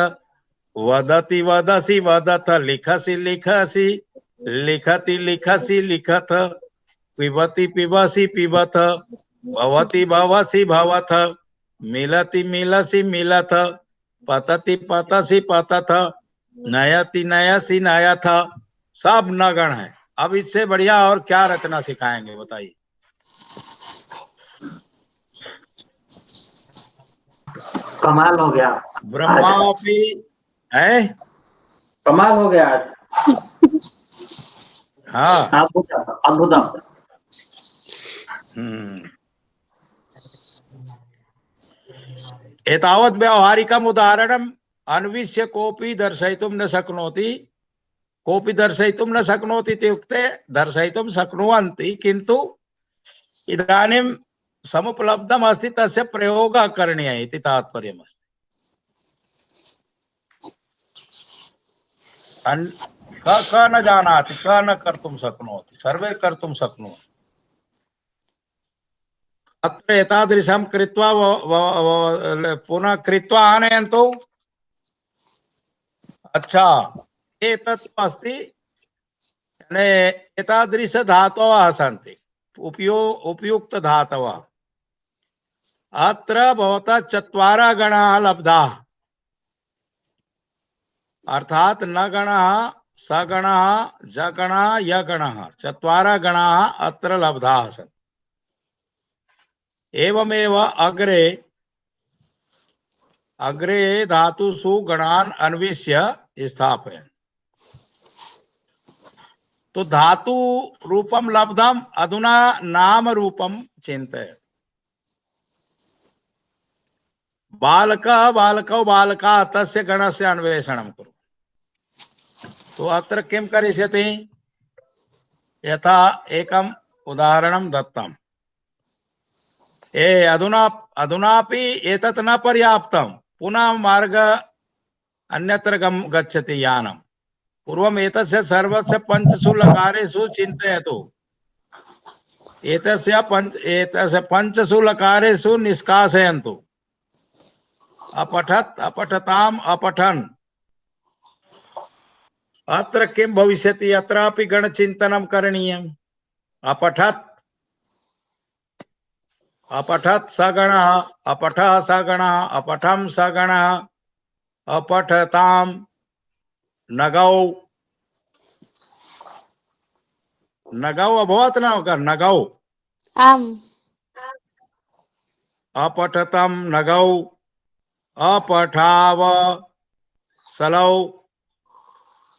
Speaker 1: वदति वदसि वदत लिखसि लिखसि लिखति लिखसि लिखत पिबति पिबसि पिबत भवति भवसि भवथ मिलति मिलसि मिलथ पतति पतसि पतथ नयति नयसि नयथ। सब नगण है। अब इससे बढ़िया और क्या रचना सिखाएंगे बताइए।
Speaker 2: कमाल हो गया।
Speaker 1: ब्रह्मापि है,
Speaker 2: कमाल हो गया आज।
Speaker 1: हाँ
Speaker 2: अद्भुतम।
Speaker 1: एतावत् व्यावहारिकम् उदाहरणम् अन्विष्य कोऽपि दर्शयितुं न शक्नोति। कोऽपि दर्शयितुं न शक्नोति इत्युक्ते दर्शयितुं शक्नुवन्ति किन्तु इदानीं समुपलब्धम् अस्ति तस्य प्रयोगः करणीयः इति तात्पर्यम् अस्ति। क न जानाति क न कर्तुं शक्नोति सर्वे कर्तुं शक्नुवन्ति। अत्र एतादृशं कृत्वा पुनः कृत्वा आनयन्तु। अच्छा एतत् अस्ति एतादृश धातवः सन्ति उपयुक्त धातवः। अत्र भवतः चत्वारः गणाः लब्धाः अर्थात न गणः सगणः जगणः यगणः चत्वारः गणाः अत्र लब्धाः सन्ति। एवमेव अग्रे अग्रे धातुषु गणान् अन्विष्य स्थापयन्। तो धातु रूपम लब्धम अधुना नाम रूपम चिन्तय। बालकः बालकौ बालका तस्य गणस्य अन्वेषणं कुरु। तो अत्र किं करिष्यति यथा एकम् उदाहरणं दत्तम्। अधुनापि एतत् न पर्याप्तं पुनः मार्ग अन्यत्र गच्छति यानम्। पूर्वम् एतस्य सर्वस्य पंचसु लकारेषु चिन्तयतु। एतस्य पंचसु लकारेषु निष्कासयन्तु। अपठत् अपठताम् अपठन्। अत्र किं भविष्यति अत्रापि गणचिन्तनं करणीयम्। अपठत् अपठत् सगणः अपठः सगणः अपठं सगणः अपठताम् नगौ नगौ अभवत् न नगौ
Speaker 4: आम
Speaker 1: अपठतं नगौ अपठाव सलौ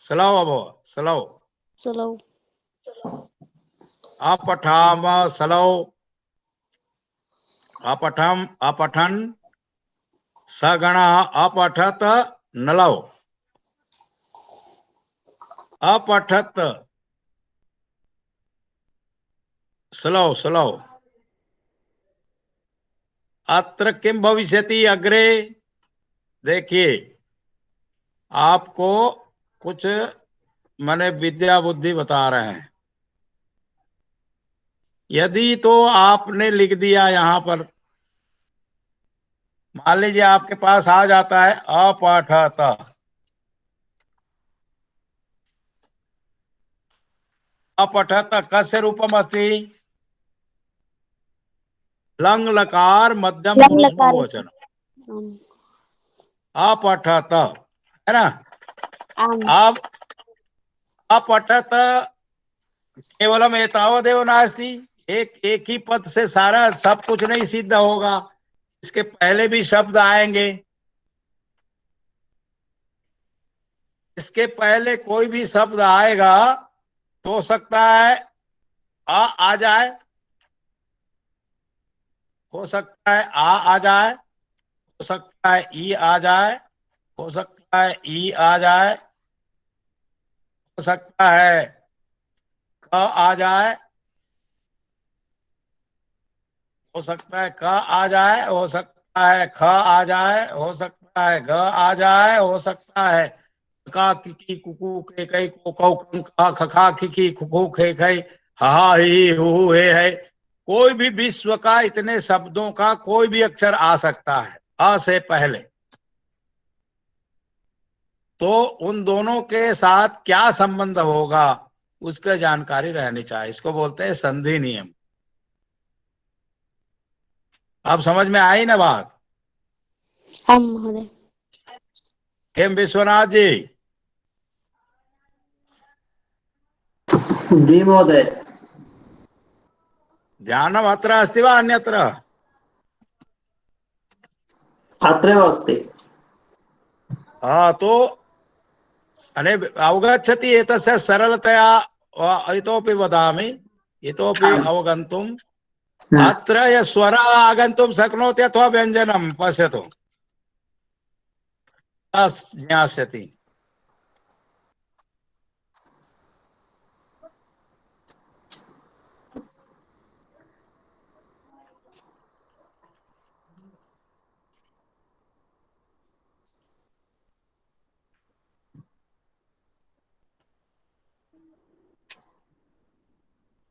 Speaker 1: सलौ अभवत् सलौ
Speaker 4: चलो
Speaker 1: अपठाम सलौ अपठम अपठन सगणः अपठत नलौ अपठत सलौ सलौ। अत्र किं भविष्यति अग्रे देखिए आपको कुछ माने विद्या बुद्धि बता रहे हैं। यदि तो आपने लिख दिया यहां पर मान लीजिए आपके पास आ जाता है अपठत अपठत कस्य रूपम अस्ति लंग लकार मध्यम
Speaker 4: लंग
Speaker 1: पुरुष
Speaker 4: लकार
Speaker 1: बहुवचन अपठत है ना।
Speaker 4: आम
Speaker 1: अब अपठत केवलम एतावदेव नास्ति। एक ही पद से सारा सब कुछ नहीं सिद्ध होगा। इसके पहले भी शब्द आएंगे। इसके पहले कोई भी शब्द आएगा तो हो सकता है आ जाए, हो सकता है आ जाए, हो सकता है ई आ जाए, हो सकता है ई आ जाए, हो सकता है क आ जाए, हो सकता है क आ जाए, हो सकता है ख आ जाए, हो सकता है घ आ जाए, हो सकता है का किकी कुकू के कई को कौ कं खा खखा खिकी खुखू खे खै हा ही हु हे है। कोई भी विश्व का इतने शब्दों का कोई भी अक्षर आ सकता है अ से पहले। तो उन दोनों के साथ क्या संबंध होगा उसकी जानकारी रहनी चाहिए। इसको बोलते हैं संधि नियम। अब समझ में आई ना बात?
Speaker 4: हाँ महोदय।
Speaker 1: किम विश्वनाथ जी?
Speaker 2: जी महोदय।
Speaker 1: ध्यानम अत्र अस्ति वा अन्यत्र?
Speaker 2: अत्रैव अस्ति।
Speaker 1: हाँ, तो अने अवगच्छति एतस्य सरलतया इतोपि वदामि, इतोपि अवगन्तुम्। अत्र यः स्वरः आगन्तुं शक्नोति अथवा व्यञ्जनं पश्यतु ज्ञास्यति।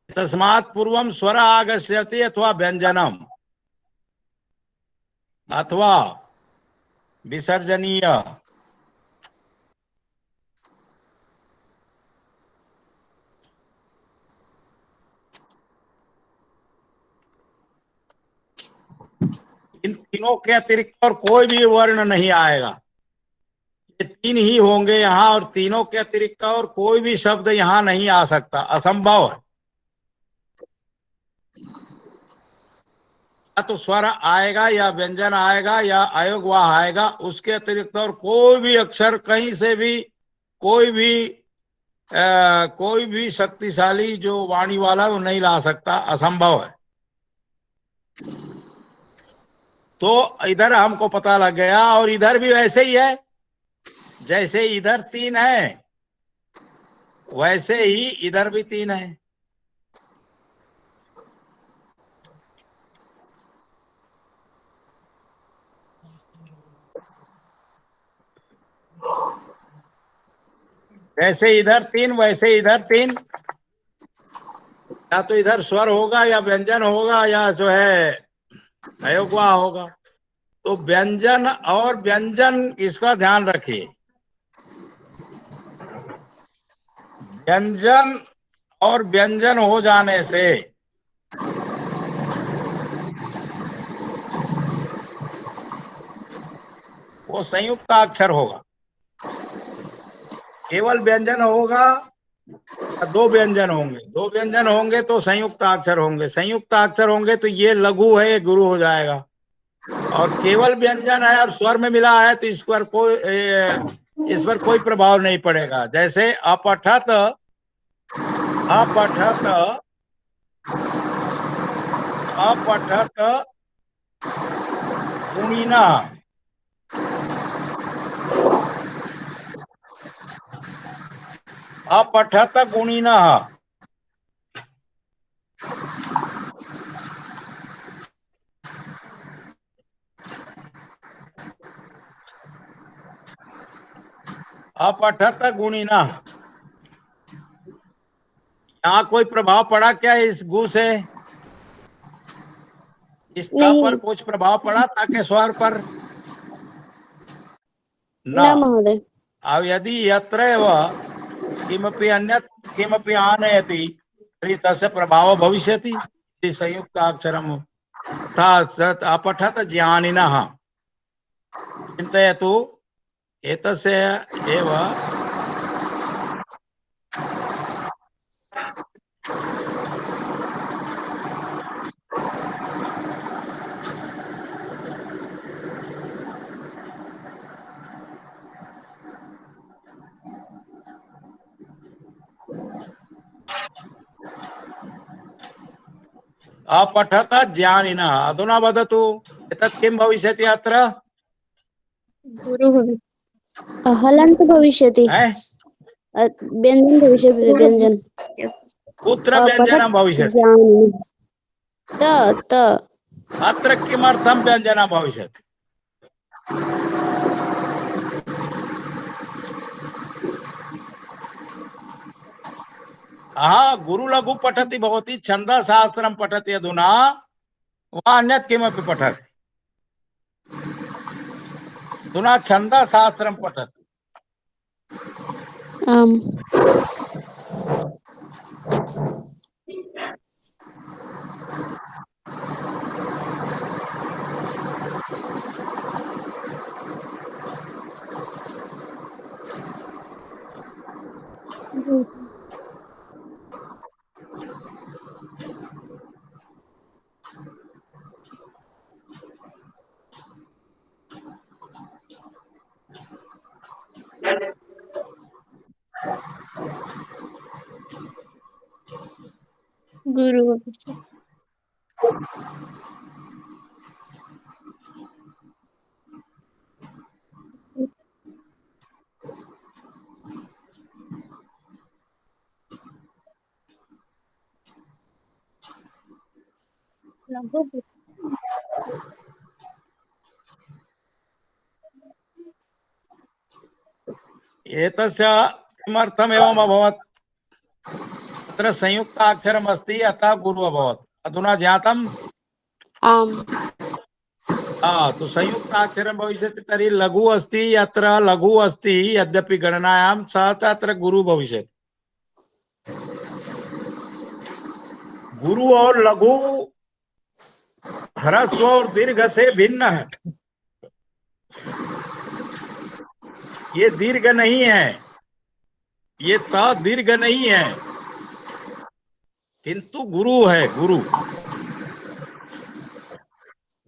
Speaker 1: तस्मात् पूर्वं स्वरः आगच्छति अथवा व्यञ्जनम् अथवा विसर्जनीय। इन तीनों के अतिरिक्त और कोई भी वर्ण नहीं आएगा। ये तीन ही होंगे यहाँ, और तीनों के अतिरिक्त और कोई भी शब्द यहाँ नहीं आ सकता, असंभव है। या तो स्वर आएगा या व्यंजन आएगा या अयोगवाह आएगा, उसके अतिरिक्त और कोई भी अक्षर कहीं से भी कोई भी शक्तिशाली जो वाणी वाला वो नहीं ला सकता, असंभव है। तो इधर हमको पता लग गया, और इधर भी वैसे ही है। जैसे इधर तीन है वैसे ही इधर भी तीन है। जैसे इधर तीन वैसे इधर तीन। या तो इधर स्वर होगा या व्यंजन होगा या जो है अयोगवा होगा। तो व्यंजन और व्यंजन, इसका ध्यान रखिए। व्यंजन और व्यंजन हो जाने से वो संयुक्ताक्षर होगा। केवल व्यंजन होगा, दो व्यंजन होंगे, दो व्यंजन होंगे तो संयुक्ताक्षर होंगे, संयुक्ताक्षर होंगे तो ये लघु है, ये गुरु हो जाएगा। और केवल व्यंजन है और स्वर में मिला है तो इस पर कोई प्रभाव नहीं पड़ेगा। जैसे अपठत, अपठत, अपठत गुणिना, अपठत गुणिना। अपठत गुणिना, यहाँ कोई प्रभाव पड़ा क्या इस गु से? इस त पर
Speaker 4: नहीं
Speaker 1: कुछ प्रभाव पड़ा ताकि स्वर पर? न।
Speaker 4: न महोदय।
Speaker 1: अब यदि यत्रैव किमपि अन्यत् किमपि आनयति तर्हि तस्य प्रभावः भविष्यति। इति संयुक्ताक्षरम् अर्थात् अपठत ज्ञानिनः। चिन्तयतु, एतस्य एव अपठत ज्ञानिनः अधुना वदतु एतत् किं भविष्यति अत्र
Speaker 3: गुरु
Speaker 4: हलन्त भविष्यति व्यञ्जन भविष्यति व्यञ्जन
Speaker 1: कुत्र
Speaker 4: पठत्
Speaker 1: व्यञ्जनं भविष्यति
Speaker 4: जानिनः त
Speaker 1: अत्र किमर्थं व्यञ्जनं भविष्यति गुरु लघु पठति भवती छन्दशास्त्रं पठति अधुना वा अन्यत् किमपि पठति अधुना छन्दशास्त्रं पठति
Speaker 4: आम्
Speaker 3: गुरु भविष्य लघु
Speaker 1: एतस्य किमर्थम् एवम् अभवत् अत्र संयुक्ताक्षरम् अस्ति अतः गुरु अभवत् अधुना ज्ञातम्
Speaker 4: आम्
Speaker 1: तो संयुक्ताक्षरं भविष्यति तर्हि लघु अस्ति अत्र लघु अस्ति यद्यपि गणनायां सः च अत्र गुरु भविष्यति गुरु और लघु ह्रस्व और दीर्घ से भिन्न है ये दीर्घ नहीं है ये त दीर्घ नहीं है किंतु गुरु है गुरु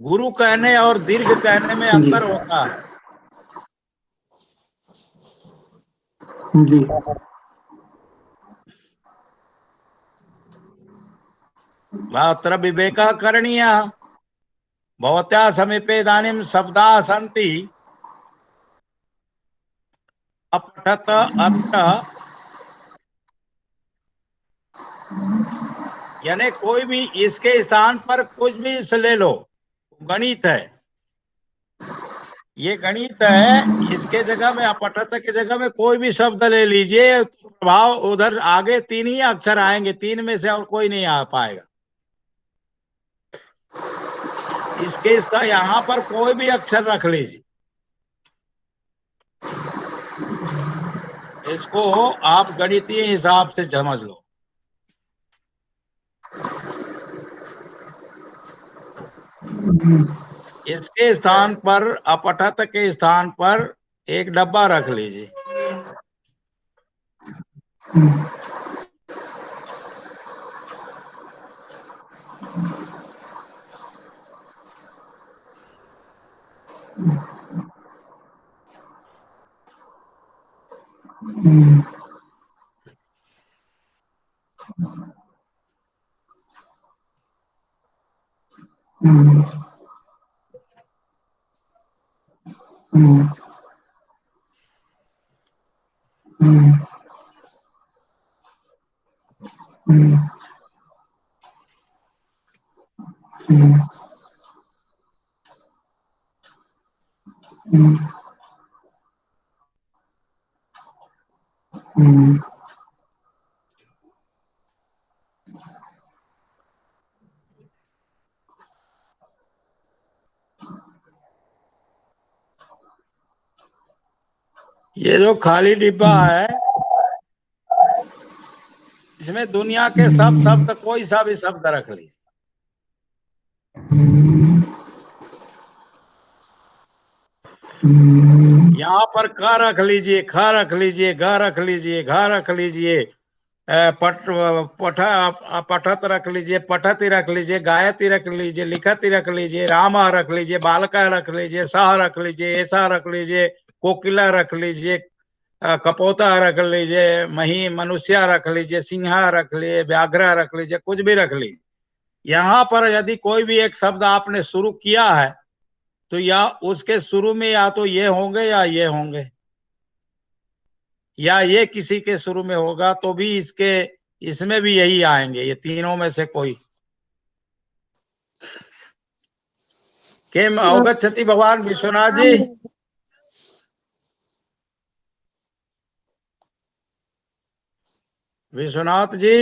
Speaker 1: गुरु कहने और दीर्घ कहने में अंतर होता है
Speaker 2: जी
Speaker 1: अत्र विवेकः करणीयः भवत्याः समीपे इदानीं शब्दाः सन्ति अपठत अत्र यानी कोई भी इसके स्थान पर कुछ भी ले लो गणित है ये गणित है इसके जगह में अपठत के जगह में कोई भी शब्द ले लीजिए तो प्रभाव उधर आगे तीन ही अक्षर आएंगे तीन में से और कोई नहीं आ पाएगा इसके स्थान यहां पर कोई भी अक्षर रख लीजिए इसको आप गणितीय हिसाब से समझ लो इसके स्थान पर अपठत के स्थान पर एक डब्बा रख लीजिए ये जो खाली डिब्बा है इसमें दुनिया के सब शब्द कोई सा भी शब्द रख लीजिए यहाँ पर क रख लीजिए ख रख लीजिए ग रख लीजिए घ रख लीजिए पठत रख लीजिए पठती रख लीजिए गायती रख लीजिए लिखती रख लीजिए राम रख लीजिए बालका रख लीजिए सह रख लीजिए ऐसा रख लीजिए कोकिला रख लीजिए कपोता रख लीजिए मही मनुष्य रख लीजिए सिंहा रख लीजिए व्याघ्र रख लीजिए कुछ भी रख लीजिए यहाँ पर यदि कोई भी एक शब्द आपने शुरू किया है तो या उसके शुरू में या तो ये होंगे या ये होंगे, या ये किसी के शुरू में होगा तो भी इसमें भी यही आएंगे, ये तीनों में से कोई। किम अवगच्छति भगवान विश्वनाथ जी? विश्वनाथ जी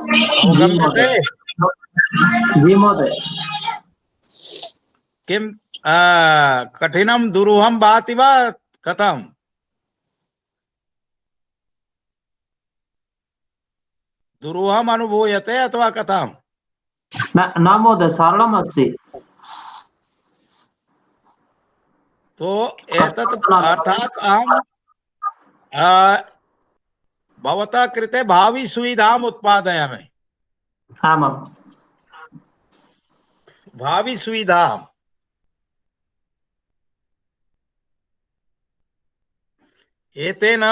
Speaker 2: जी
Speaker 1: अवगम्यते?
Speaker 2: महोदय। जी महोदय।
Speaker 1: किम कठिनम दुरूहम भाति वा कथम? दुरूहम अनुभूयते अथवा कथम?
Speaker 2: न महोदय, सरलम् अस्ति।
Speaker 1: तो एतत् अर्थात अहम भवतः कृते भावी सुविधाम उत्पादयामि।
Speaker 2: आमाम्।
Speaker 1: भावी सुविधा एतेन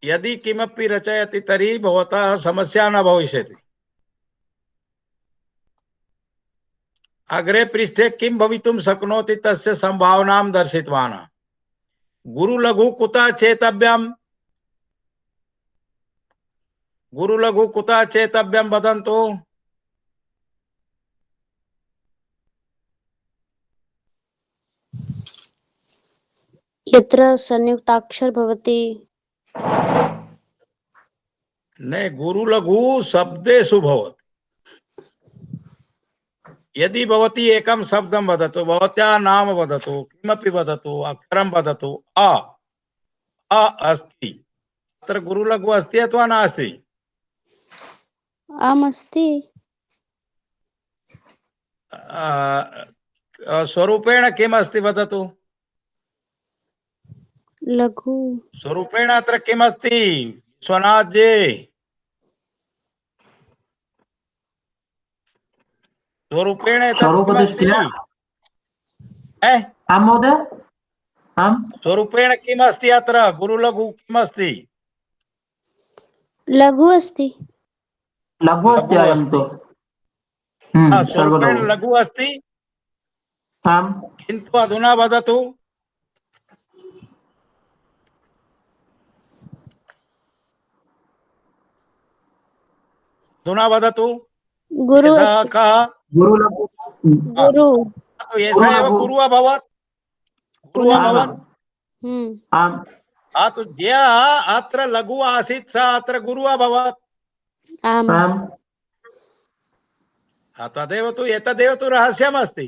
Speaker 1: यदि किमपि रचयति तर्हि भवतः समस्या न भविष्यति। अग्रे पृष्ठे किं भवितुं शक्नोति तस्य संभावनां दर्शितवान्। गुरु लघु कुतः चेतव्यम्? गुरु लघु कुतः चेतव्यम् वदन्तु।
Speaker 4: यत्र संयुक्ताक्षर भवति।
Speaker 1: न गुरु लघु शब्देषु भवति। यदि भवती एकं शब्दं वदतु, भवत्याः नाम वदतु, किमपि वदतु, अक्षरं वदतु, अ अस्ति, अत्र गुरु लघु अस्ति अथवा नास्ति?
Speaker 4: आम् अस्ति।
Speaker 1: स्वरूपेण किम् अस्ति वदतु?
Speaker 4: लघु।
Speaker 1: स्वरूपेण अत्र किम् अस्ति विश्वनाथ जी? स्वरूपेण एतत् किमस्ति?
Speaker 2: आम् महोदय, आम्।
Speaker 1: स्वरूपेण किम् अस्ति अत्र? गुरु लघु किम् अस्ति?
Speaker 4: लघु अस्ति।
Speaker 2: लघु अस्ति अयं तु।
Speaker 1: स्वरूपेण
Speaker 2: सर्वलघु।
Speaker 1: लघु अस्ति,
Speaker 2: आम्।
Speaker 1: किन्तु अधुना वदतु। अधुना वदतु।
Speaker 4: गुरु
Speaker 1: एषः
Speaker 4: अस्ति।
Speaker 1: कः?
Speaker 2: गुरु लघु।
Speaker 4: गुरु।
Speaker 1: तो एषः एव गुरु अभवत्। गुरु
Speaker 4: पुनः।
Speaker 1: अभवत्।
Speaker 2: आम्।
Speaker 1: तो यः अत्र लघु आसीत् सः अत्र गुरु अभवत्।
Speaker 4: आम्।
Speaker 2: आम्।
Speaker 1: तदेव तु एतदेव तु रहस्यमस्ति।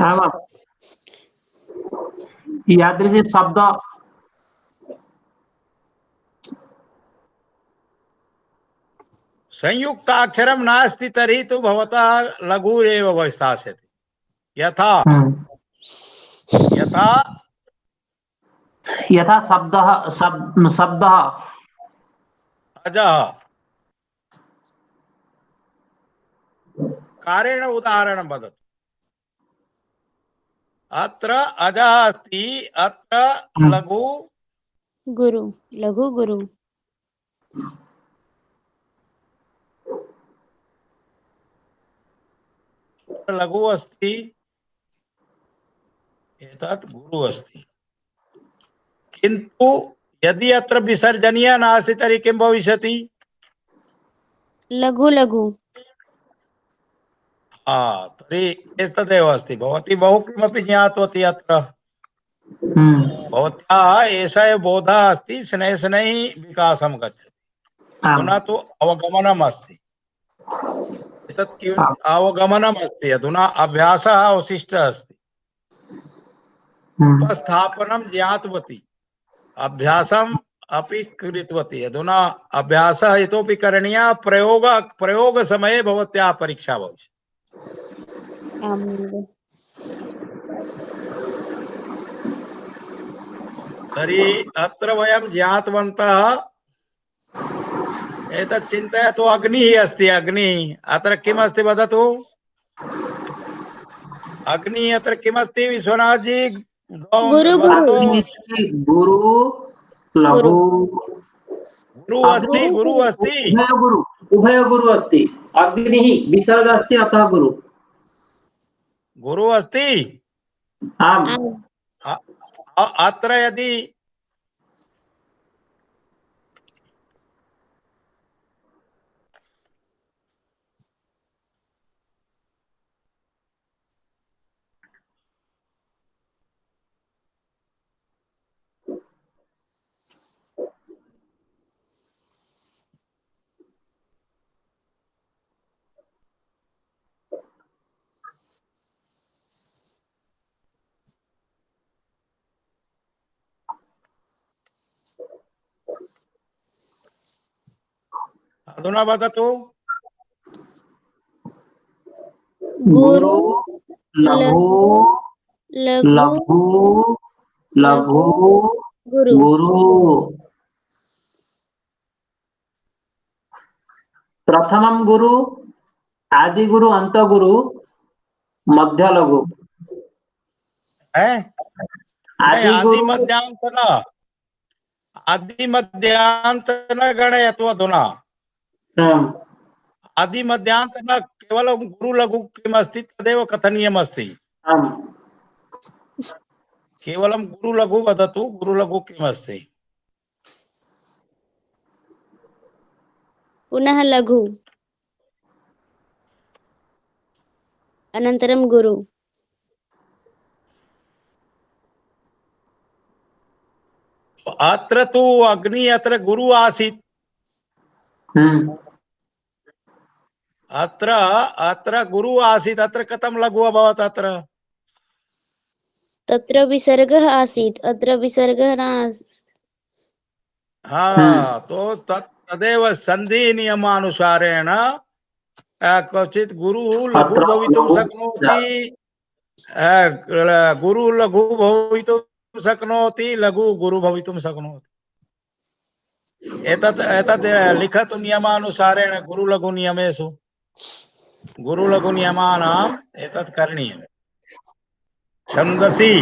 Speaker 2: आमाम्। यादृशी शब्द
Speaker 1: संयुक्ताक्षरं नास्ति तर्हि तु भवतः लघुरेव स्थास्यति। यथा यथा
Speaker 2: यथा शब्दः
Speaker 1: अजः। कारेण उदाहरणं वदतु। अत्र अजः अस्ति, अत्र लघु
Speaker 4: गुरु। लघु गुरु।
Speaker 1: लघु अस्ति, एतत् गुरु अस्ति। किन्तु यदि अत्र विसर्जनीय नास्ति तर्हि किं भविष्यति?
Speaker 4: लघु लघु।
Speaker 1: तर्हि एतदेव अस्ति। भवती बहु किमपि ज्ञातवती अत्र। भवत्याः एषः एव बोधः अस्ति, शनैः शनैः विकासं गच्छति। अधुना तु अवगमनम् अस्ति। एतत् किम् अवगमनम् अस्ति, अधुना अभ्यासः अवशिष्टः अस्ति। उपस्थापनं ज्ञातवती, अभ्यासम् अपि कृतवती। अधुना अभ्यासः इतोपि करणीयः। प्रयोगसमये भवत्याः परीक्षा भविष्यति। तर्हि अत्र वयं ज्ञातवन्तः। एतत् चिन्तयतु, अग्निः अस्ति। अग्निः अत्र किमस्ति वदतु? अग्निः अत्र किमस्ति विश्वनाथ जी?
Speaker 4: गुरु गुरु।
Speaker 2: गुरु लघु
Speaker 1: गुरु अस्ति गुरु अस्ति
Speaker 2: उभय गुरु अस्ति। अग्निः विसर्ग अस्ति अतः गुरु।
Speaker 1: गुरु अस्ति।
Speaker 2: आम्।
Speaker 1: अत्र यदि अधुना वदतु।
Speaker 2: गुरु लघु लघु लघु
Speaker 4: गुरु
Speaker 2: गुरु। प्रथमं गुरु आदि गुरु अंत गुरु मध्य लघु।
Speaker 1: है
Speaker 2: आदि
Speaker 1: आदि
Speaker 2: गुरु
Speaker 1: मध्यांत न, आदि मध्यांत न गणयतु अधुना। आदि मध्यांत न केवलं गुरु लघु किमस्ति तदेव कथनीयमस्ति। केवलं गुरु लघु वदतु, गुरु लघु किमस्ति।
Speaker 4: पुनः लघु अनन्तरं गुरु।
Speaker 1: अत्र तु अग्नि अत्र गुरु आसीत्। अत्र अत्र गुरु आसीत्, अत्र कथं लघु अभवत्? अत्र
Speaker 4: तत्र विसर्गः आसीत्, अत्र विसर्गः न आसीत्।
Speaker 1: हाँ, तो तदेव संधि नियमानुसारेण क्वचित् गुरु लघु भवितुं शक्नोति, गुरु लघु भवितुं शक्नोति, लघु गुरु भवितुं शक्नोति। एतत् एतत् लिखतु नियमानुसारेण गुरु लघु नियमेषु। गुरु लघु नियमानाम् एतत् करणीयम् छन्दसि।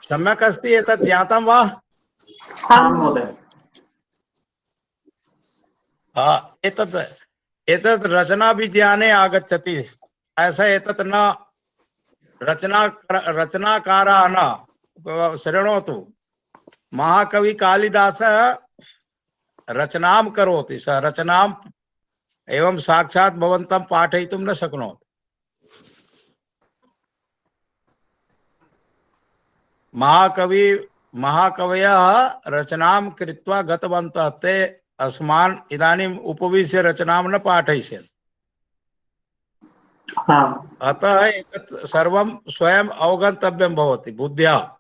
Speaker 1: सम्यक् अस्ति। एतत् ज्ञातं वा? एतत् एतत् रचनाभिज्ञाने आगच्छति। ऐसा एतत् न रचनाकारः न। शृणोतु, महाकवि कालिदास रचनां करोति, स रचनां एवं साक्षात् भवन्तं पाठयितुं न शक्नोति। महाकवयः रचनां कृत्वा गतवन्तः, ते अस्मान् इदानीम् उपविश्य रचनां न पाठयिष्यन्। अतः एतत् सर्वं स्वयं अवगन्तव्यं भवति बुद्ध्या।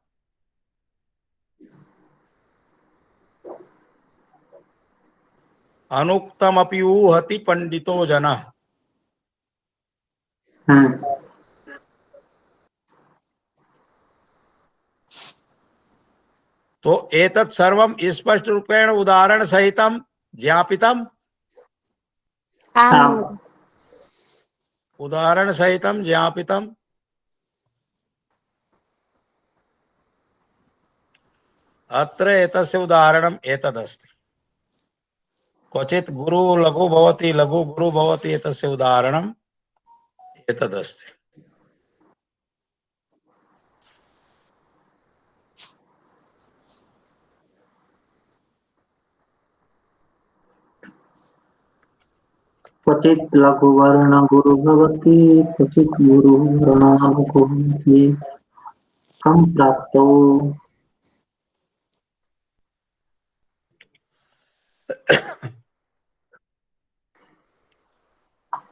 Speaker 1: अनुक्तमपि ऊहति पंडितो जनः। तो एतत् सर्वं स्पष्ट रूपेण उदाहरण सहितं ज्ञापितम्। उदाहरण सहितं ज्ञापितम्। अत्र एतस्य उदाहरणम् एतदस्ति। क्वचित् गुरु लघु भवति, लघु गुरु भवति, एतस्य उदाहरणम् एतदस्ति।
Speaker 2: क्वचित् लघुवर्ण गुरु भवति, क्वचित् गुरुवर्ण लघु भवति, कं प्राप्तौ।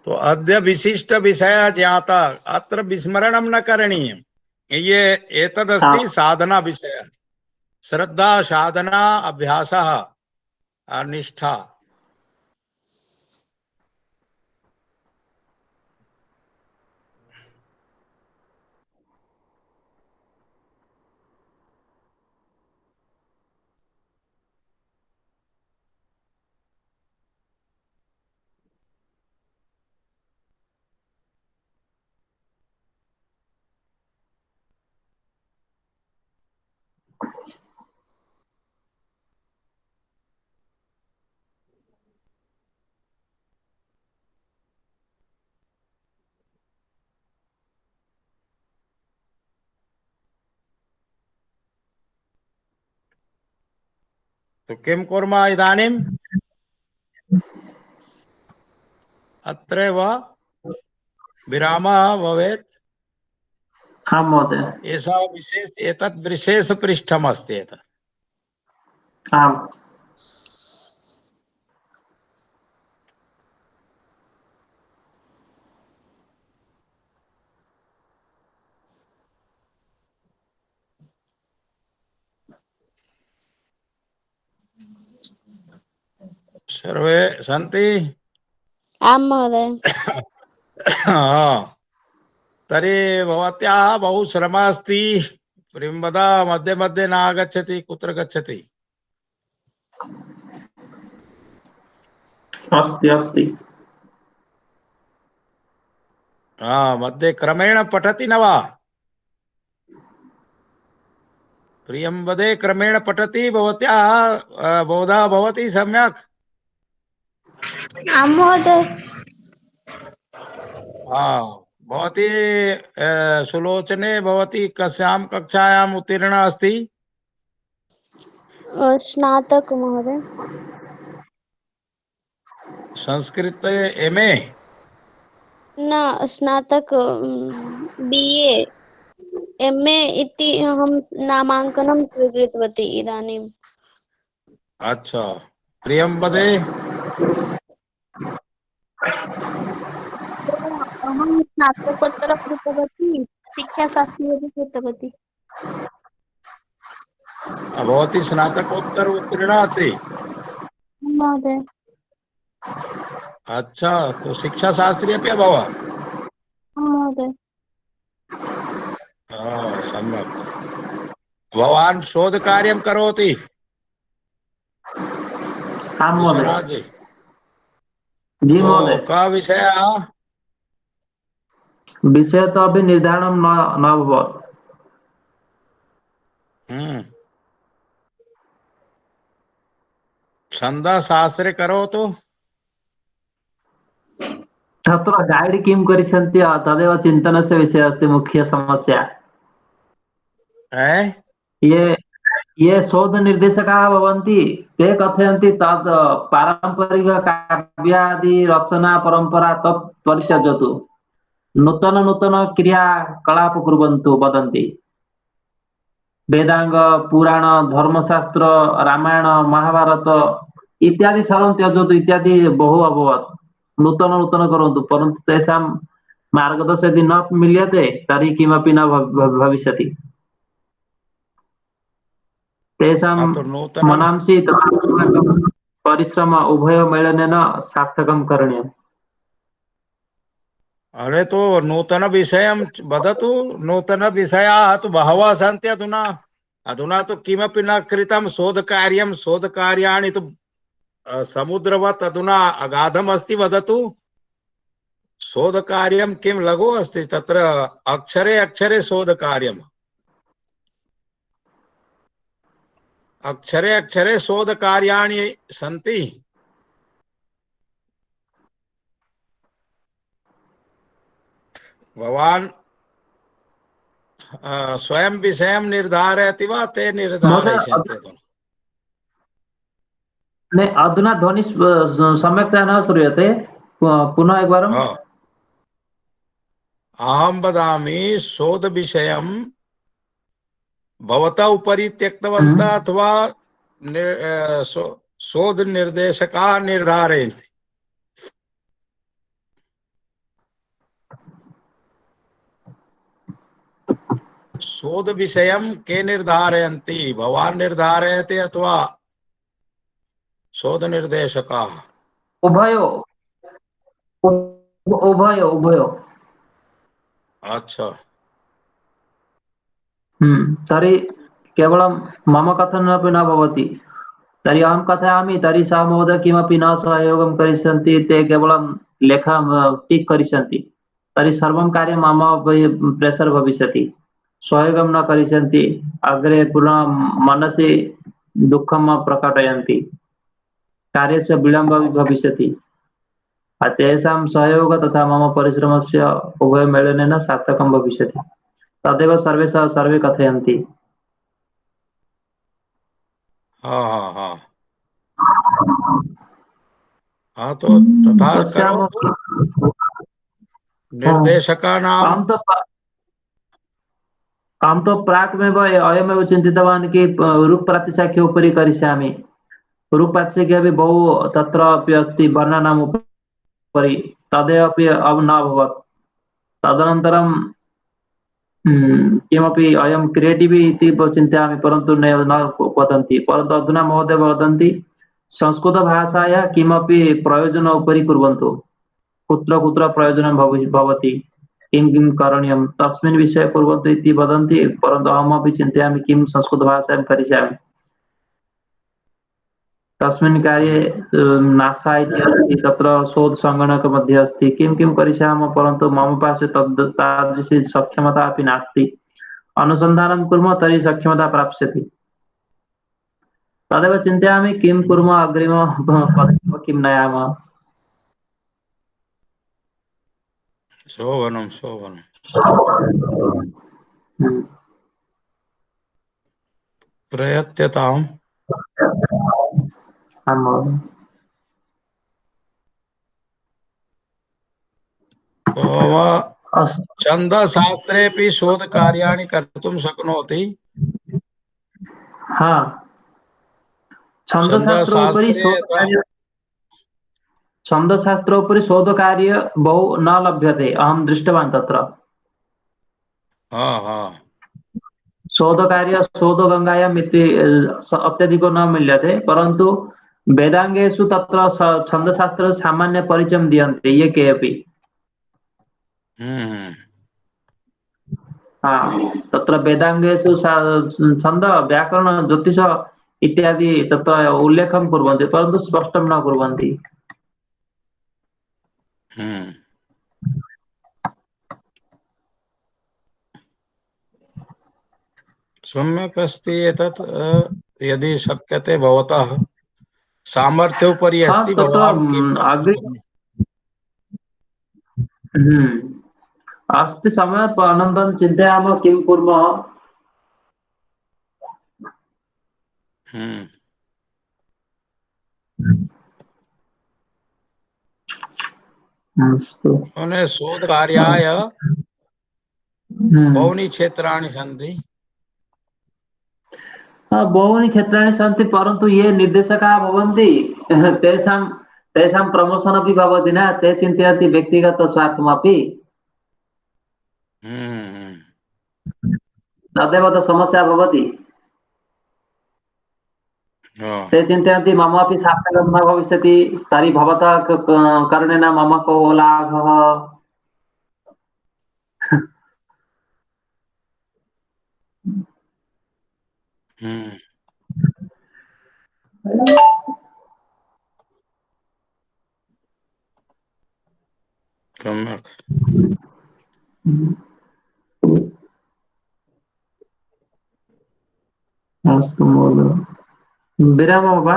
Speaker 1: तो अद्य विशिष्ट विषय ज्ञाता, अत्र विस्मरणं न करणीयम्। ये एतदस्ति साधना विषय, श्रद्धा, साधना, अभ्यासः, निष्ठा। तो किं कुर्मः इदानीम्? अत्रैव विरामः भवेत्।
Speaker 2: हाँ महोदय।
Speaker 1: एषः विशेष, एतत् विशेष पृष्ठमस्ति एतत्।
Speaker 2: आम्।
Speaker 1: सर्वे सन्ति?
Speaker 4: आं महोदय।
Speaker 1: तर्हि भवत्याः बहु श्रमः अस्ति। प्रियंवदा मध्ये मध्ये न आगच्छति, कुत्र गच्छति?
Speaker 2: अस्ति अस्ति।
Speaker 1: मध्ये क्रमेण पठति न वा? प्रियंवदे क्रमेण पठति, भवत्याः बोधः भवति सम्यक्?
Speaker 4: आं महोदय।
Speaker 1: भवती सुलोचने भवती कस्यां कक्षायाम् उत्तीर्णा अस्ति?
Speaker 4: स्नातक महोदय।
Speaker 1: संस्कृत एमए?
Speaker 4: न, स्नातक बीए एमए इति अहं नामाङ्कनं स्वीकृतवती इदानीम्।
Speaker 1: अच्छा, प्रियंवदे?
Speaker 4: अहं स्नातकोत्तरं कृतवती, शिक्षाशास्त्री अपि कृतवती।
Speaker 1: भवती स्नातकोत्तर उत्तीर्णा अस्ति?
Speaker 4: महोदय।
Speaker 1: अच्छा, तो शिक्षाशास्त्री अपि अभवत्?
Speaker 4: महोदय।
Speaker 1: सम्यक्। भवान् शोधकार्यं करोति?
Speaker 2: आं महोदय।
Speaker 1: विश्वनाथ जी?
Speaker 2: जी
Speaker 1: तो
Speaker 2: महोदय।
Speaker 1: का विषयः?
Speaker 2: विषय तो अभी निर्धारणं न अभवत्।
Speaker 1: छन्दशास्त्रे करोतु।
Speaker 2: तत्र गैड् किं करिष्यन्ति तदेव चिन्तनस्य विषयः अस्ति, मुख्य समस्या। ये शोधनिर्देशकाः भवन्ति ते कथयन्ति तद् पारम्परिककाव्यादि रचना परम्परा तत् परित्यजतु, नूतन नूतन क्रियाकलाप कुर्वन्तु वदन्ति। वेदांग, पुराण, धर्मशास्त्र, रामायण, महाभारत इत्यादि सर्वं त्यजतु इत्यादि बहु अभवत्। नूतन नूतन करोतु, परन्तु तेषां मार्गदर्शनं यदि न मिल्यते तर्हि किमपि न भविष्यति। तेषां
Speaker 1: हाँ तो नूतनम,
Speaker 2: मनांसि तथा परिश्रम उभयमेलनेन सार्थकं करणीयम्।
Speaker 1: अरे तो नूतन विषयं वदतु। नूतन विषयाः तु बहवः सन्ति अधुना। अधुना तो किमपि न कृतं शोधकार्यं, शोधकार्याणि तु समुद्रवत् अधुना अगाधम् अस्ति। वदतु शोधकार्यं किं लघु अस्ति? तत्र अक्षरे अक्षरे शोधकार्यम्, अक्षरे अक्षरे शोधकार्याणि सन्ति। भवान् स्वयं विषयं निर्धारयति वा ते
Speaker 2: महोदय
Speaker 1: निर्धारयिष्यन्ति?
Speaker 2: अधुना ध्वनि सम्यक्तया न श्रूयते, पुनः एकवारम्।
Speaker 1: हाँ, अहं वदामि शोधविषयं भवतः उपरि त्यक्तवन्तः अथवा शोधनिर्देशकाः निर्धारयन्ति? शोधविषयं के निर्धारयन्ति? भवान् निर्धारयति अथवा शोधनिर्देशकाः?
Speaker 2: उभयो उभयो उभयो।
Speaker 1: अच्छा,
Speaker 2: तर्हि केवलं मम कथनमपि न भवति। तर्हि अहं कथयामि, तर्हि सः महोदय किमपि न सहयोगं करिष्यन्ति, ते केवलं लेखं टिक् करिष्यन्ति। तर्हि सर्वं कार्यं मम उपरि प्रेशर् भविष्यति। सहयोगं न करिष्यन्ति, अग्रे पुनः मनसि दुःखं प्रकटयन्ति, कार्यस्य विलम्बः भविष्यति। तेषां सहयोग तथा मम परिश्रमस्य उभयमेलनेन सार्थकं भविष्यति। तदेव सर्वे कथयन्ति।
Speaker 1: हाँ हाँ हाँ हाँ, तो तथा करोतु। निर्देशकानां
Speaker 2: अहं तु प्राक्मेव अयमेव चिन्तितवान् कि ऋक् उपरि करिष्यामि। ऋक् अपि बहु तत्र अपि अस्ति वर्णानाम् उपरि, तदेपि न अभवत्। तदनन्तरं किमपि अयं क्रियेटिव् इति चिन्तयामि, परन्तु न वदन्ति। परन्तु अधुना महोदय वदन्ति संस्कृतभाषायाः किमपि प्रयोजनम् उपरि कुर्वन्तु, कुत्र कुत्र प्रयोजनं भवति, किं किं करणीयं तस्मिन् विषये कुर्वन्तु इति वदन्ति। परन्तु अहमपि चिन्तयामि किं संस्कृतभाषायां करिष्यामि। तस्मिन् कार्ये नासा इति अस्ति, तत्र शोधसङ्गणक मध्ये अस्ति, किं किं करिष्यामः, परन्तु मम पार्श्वे तादृशी सक्षमता अपि नास्ति। अनुसन्धानं कुर्मः तर्हि सक्षमता प्राप्स्यति। तदेव चिन्तयामि किं कुर्मः, अग्रिमं किं नयामः।
Speaker 1: शोभनं शोभनं। प्रयत्यताम्। छन्दशास्त्रेऽपि शोधकार्याणि कर्तुं शक्नोति।
Speaker 2: हा,
Speaker 1: छन्दशास्त्रे
Speaker 2: छन्दशास्त्रोपरि शोधकार्य बहु न लभ्यते, अहं दृष्टवान् तत्र।
Speaker 1: हाँ हाँ,
Speaker 2: शोधकार्य शोधगङ्गायाम् इति अत्यधिको न मिल्यते, परन्तु वेदाङ्गेषु तत्र छन्दशास्त्रस्य सामान्यपरिचयं दीयन्ते ये के अपि। तत्र वेदाङ्गेषु छन्द व्याकरण ज्योतिष इत्यादि तत्र उल्लेखं कुर्वन्ति, परन्तु स्पष्टं न कुर्वन्ति।
Speaker 1: सम्यक् अस्ति एतत्। यदि शक्यते भवतः सामर्थ्योपरि अस्ति,
Speaker 2: तत्र
Speaker 1: भवान् किं कर्तुं
Speaker 2: अस्ति समयः, अनन्तरं चिन्तयामः किं कुर्मः। अस्तु।
Speaker 1: शोधकार्याय बहूनि क्षेत्राणि सन्ति।
Speaker 2: बहूनि क्षेत्राणि सन्ति परन्तु ये निर्देशकाः भवन्ति तेषां तेषां प्रमोशन् अपि भवति न, ते चिन्तयन्ति व्यक्तिगतस्वार्थमपि।
Speaker 1: हम्म,
Speaker 2: तदेव तो समस्या भवति।
Speaker 1: हाँ,
Speaker 2: ते चिन्तयन्ति मम अपि सार्थकं न भविष्यति, तर्हि भवतः करणेन मम को लाभः।
Speaker 1: हम्म, सम्यक्।
Speaker 2: अस्तु महोदय, विरामः वा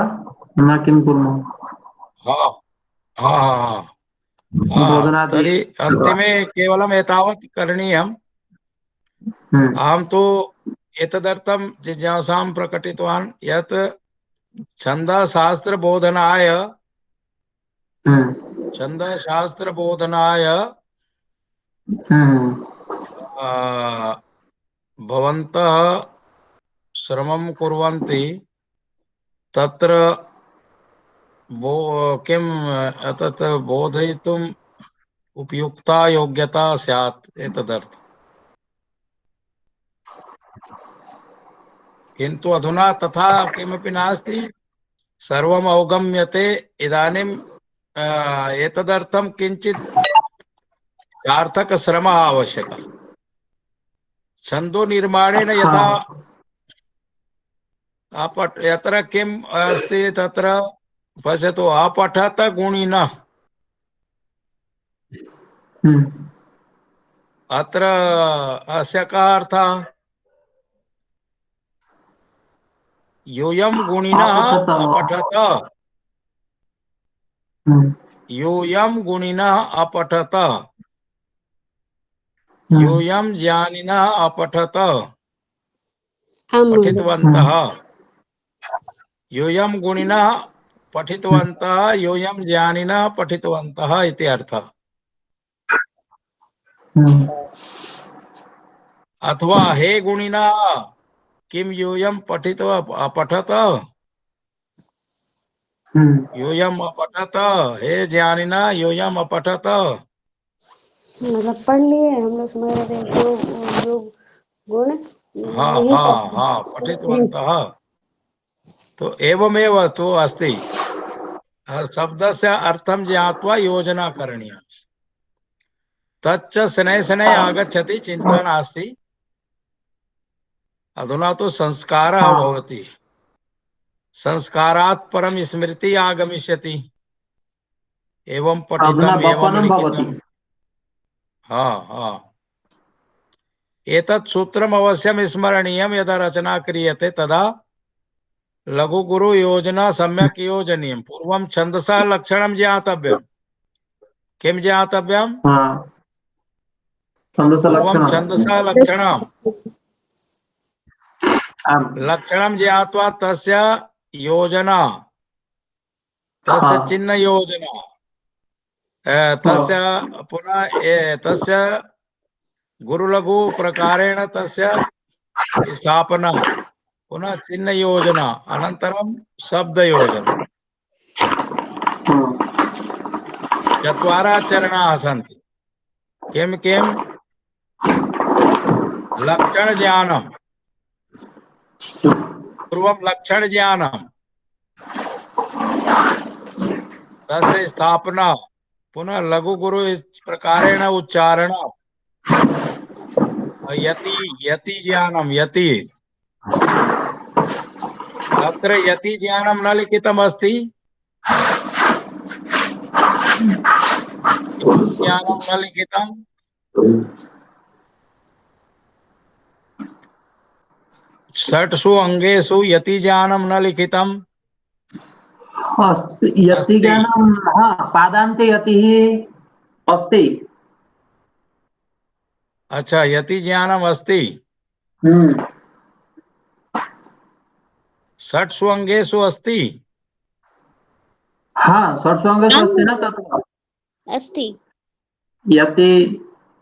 Speaker 2: न किं कुर्मः?
Speaker 1: हाँ हाँ हाँ हाँ,
Speaker 2: भोजनादि।
Speaker 1: तर्हि अन्तिमे केवलम् एतावत् करणीयम्। अहं तु एतदर्थं जिज्ञासां प्रकटितवान् यत् छन्दशास्त्रबोधनाय भवन्तः श्रमं कुर्वन्ति, तत्र किं तत् बोधयितुम् उपयुक्ता योग्यता स्यात् एतदर्थम्। किन्तु अधुना तथा किमपि नास्ति, सर्वम् अवगम्यते। इदानीम् एतदर्थं किञ्चित् सार्थकश्रमः आवश्यकः। छन्दो निर्माणेन यथा यत्र किम् अस्ति तत्र पश्यतु, अपठत गुणिनः, अत्र अस्य कः अर्थः? यूयं गुणिनः अपठत, यूयं गुणिनः अपठत, यूयं ज्ञानिनः अपठत पठितवन्तः, यूयं गुणिनः पठितवन्तः, यूयं ज्ञानिनः पठितवन्तः इति अर्थः। अथवा हे गुणिनः किं यूयं पठित्वा अपठत, यूयम् अपठत, हे ज्ञानिनः यूयम् अपठत।
Speaker 4: मतलब पढ़ लिए हम लोग, समझ रहे थे जो गुण
Speaker 1: हाँ
Speaker 4: नहीं
Speaker 1: हाँ
Speaker 4: पढ़ते।
Speaker 1: हाँ, पठितवन्तः। तो एवमेव तु अस्ति। शब्दस्य अर्थं ज्ञात्वा योजना करणीया। तच्च शनैः शनैः आगच्छति, चिन्ता नास्ति। अधुना तो संस्कारः भवति, संस्कारात् परं स्मृति आगमिष्यति। एवं
Speaker 2: अधुना
Speaker 1: पठितम् एवं
Speaker 2: वपनं भवति।
Speaker 1: लिखितम्। हाँ हाँ, एतत् सूत्रम् अवश्यं स्मरणीयं। यदा रचना क्रियते तदा लघुगुरु योजना सम्यक् योजनीयं। पूर्वं छन्दसः लक्षणं ज्ञातव्यम्। किं ज्ञातव्यम्? पूर्वं छन्दसः लक्षणम्। लक्षणं ज्ञात्वा तस्य योजना, तस्य चिह्न योजना, तस्य पुनः तस्य गुरुलघु प्रकारेण तस्य स्थापना, पुनः चिह्न योजना, अनन्तरं शब्द योजना। चत्वारः चरणाः सन्ति। किं किं? लक्षण ज्ञानम्, पूर्वं लक्षण ज्ञानम्, तस्य स्थापना, पुनः लघु गुरु इस प्रकारेण उच्चारण, यति यति ज्ञानम्, यति। अत्र यति ज्ञानं न लिखितम् अस्ति, ज्ञानं न लिखितम्। षट्सु अंगेषु यति ज्ञानं न लिखितम्
Speaker 2: यति
Speaker 1: अस्ति।
Speaker 2: ज्ञानं, पादान्ते यतिः अस्ति।
Speaker 1: अच्छा, यति ज्ञानम् अस्ति। षट्सु अंगेषु अस्ति।
Speaker 2: षट्सु अंगेषु अस्ति न तत्र।
Speaker 4: अस्ति।
Speaker 2: यति,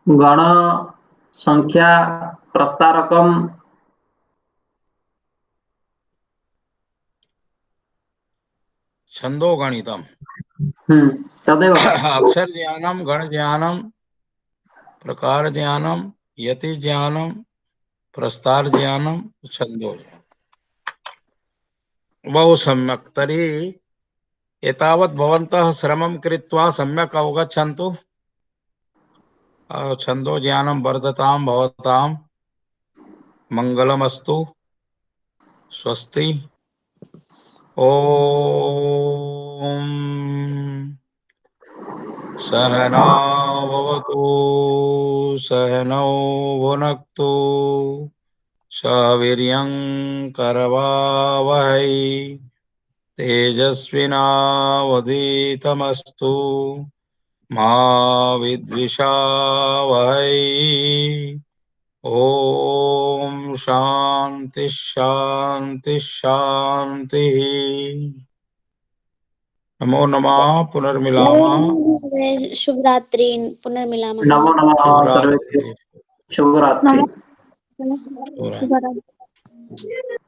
Speaker 2: गण, संख्या, प्रस्तारकम्,
Speaker 1: छंदो गणितम।
Speaker 2: तदेव
Speaker 1: अक्षर ज्ञानम, गण ज्ञानम, प्रकार ज्ञानम, यति ज्ञानम, प्रस्तार ज्ञानम, छंदो ज्ञानम। बहु सम्यक्। तर्हि एतावत् भवन्तः श्रमं कृत्वा सम्यक् अवगच्छन्तु। छंदो ज्ञानम वर्धताम भवताम। मंगलमस्तु। स्वस्ति। ओम सहना भवतु, सहनौ भुनक्तु, सवीर्यं करवावहै, तेजस्विनावधीतमस्तु, मा विद्विषावहै। ओम शांति शांति शांति। नमो नमः। पुनर्मिलामः।
Speaker 4: शुभ रात्रि, पुनर्मिलामः।
Speaker 2: नमो नमः सर्वेभ्यो।
Speaker 1: शुभरात्रि।
Speaker 2: शुभरात्रि।
Speaker 3: नमस्ते।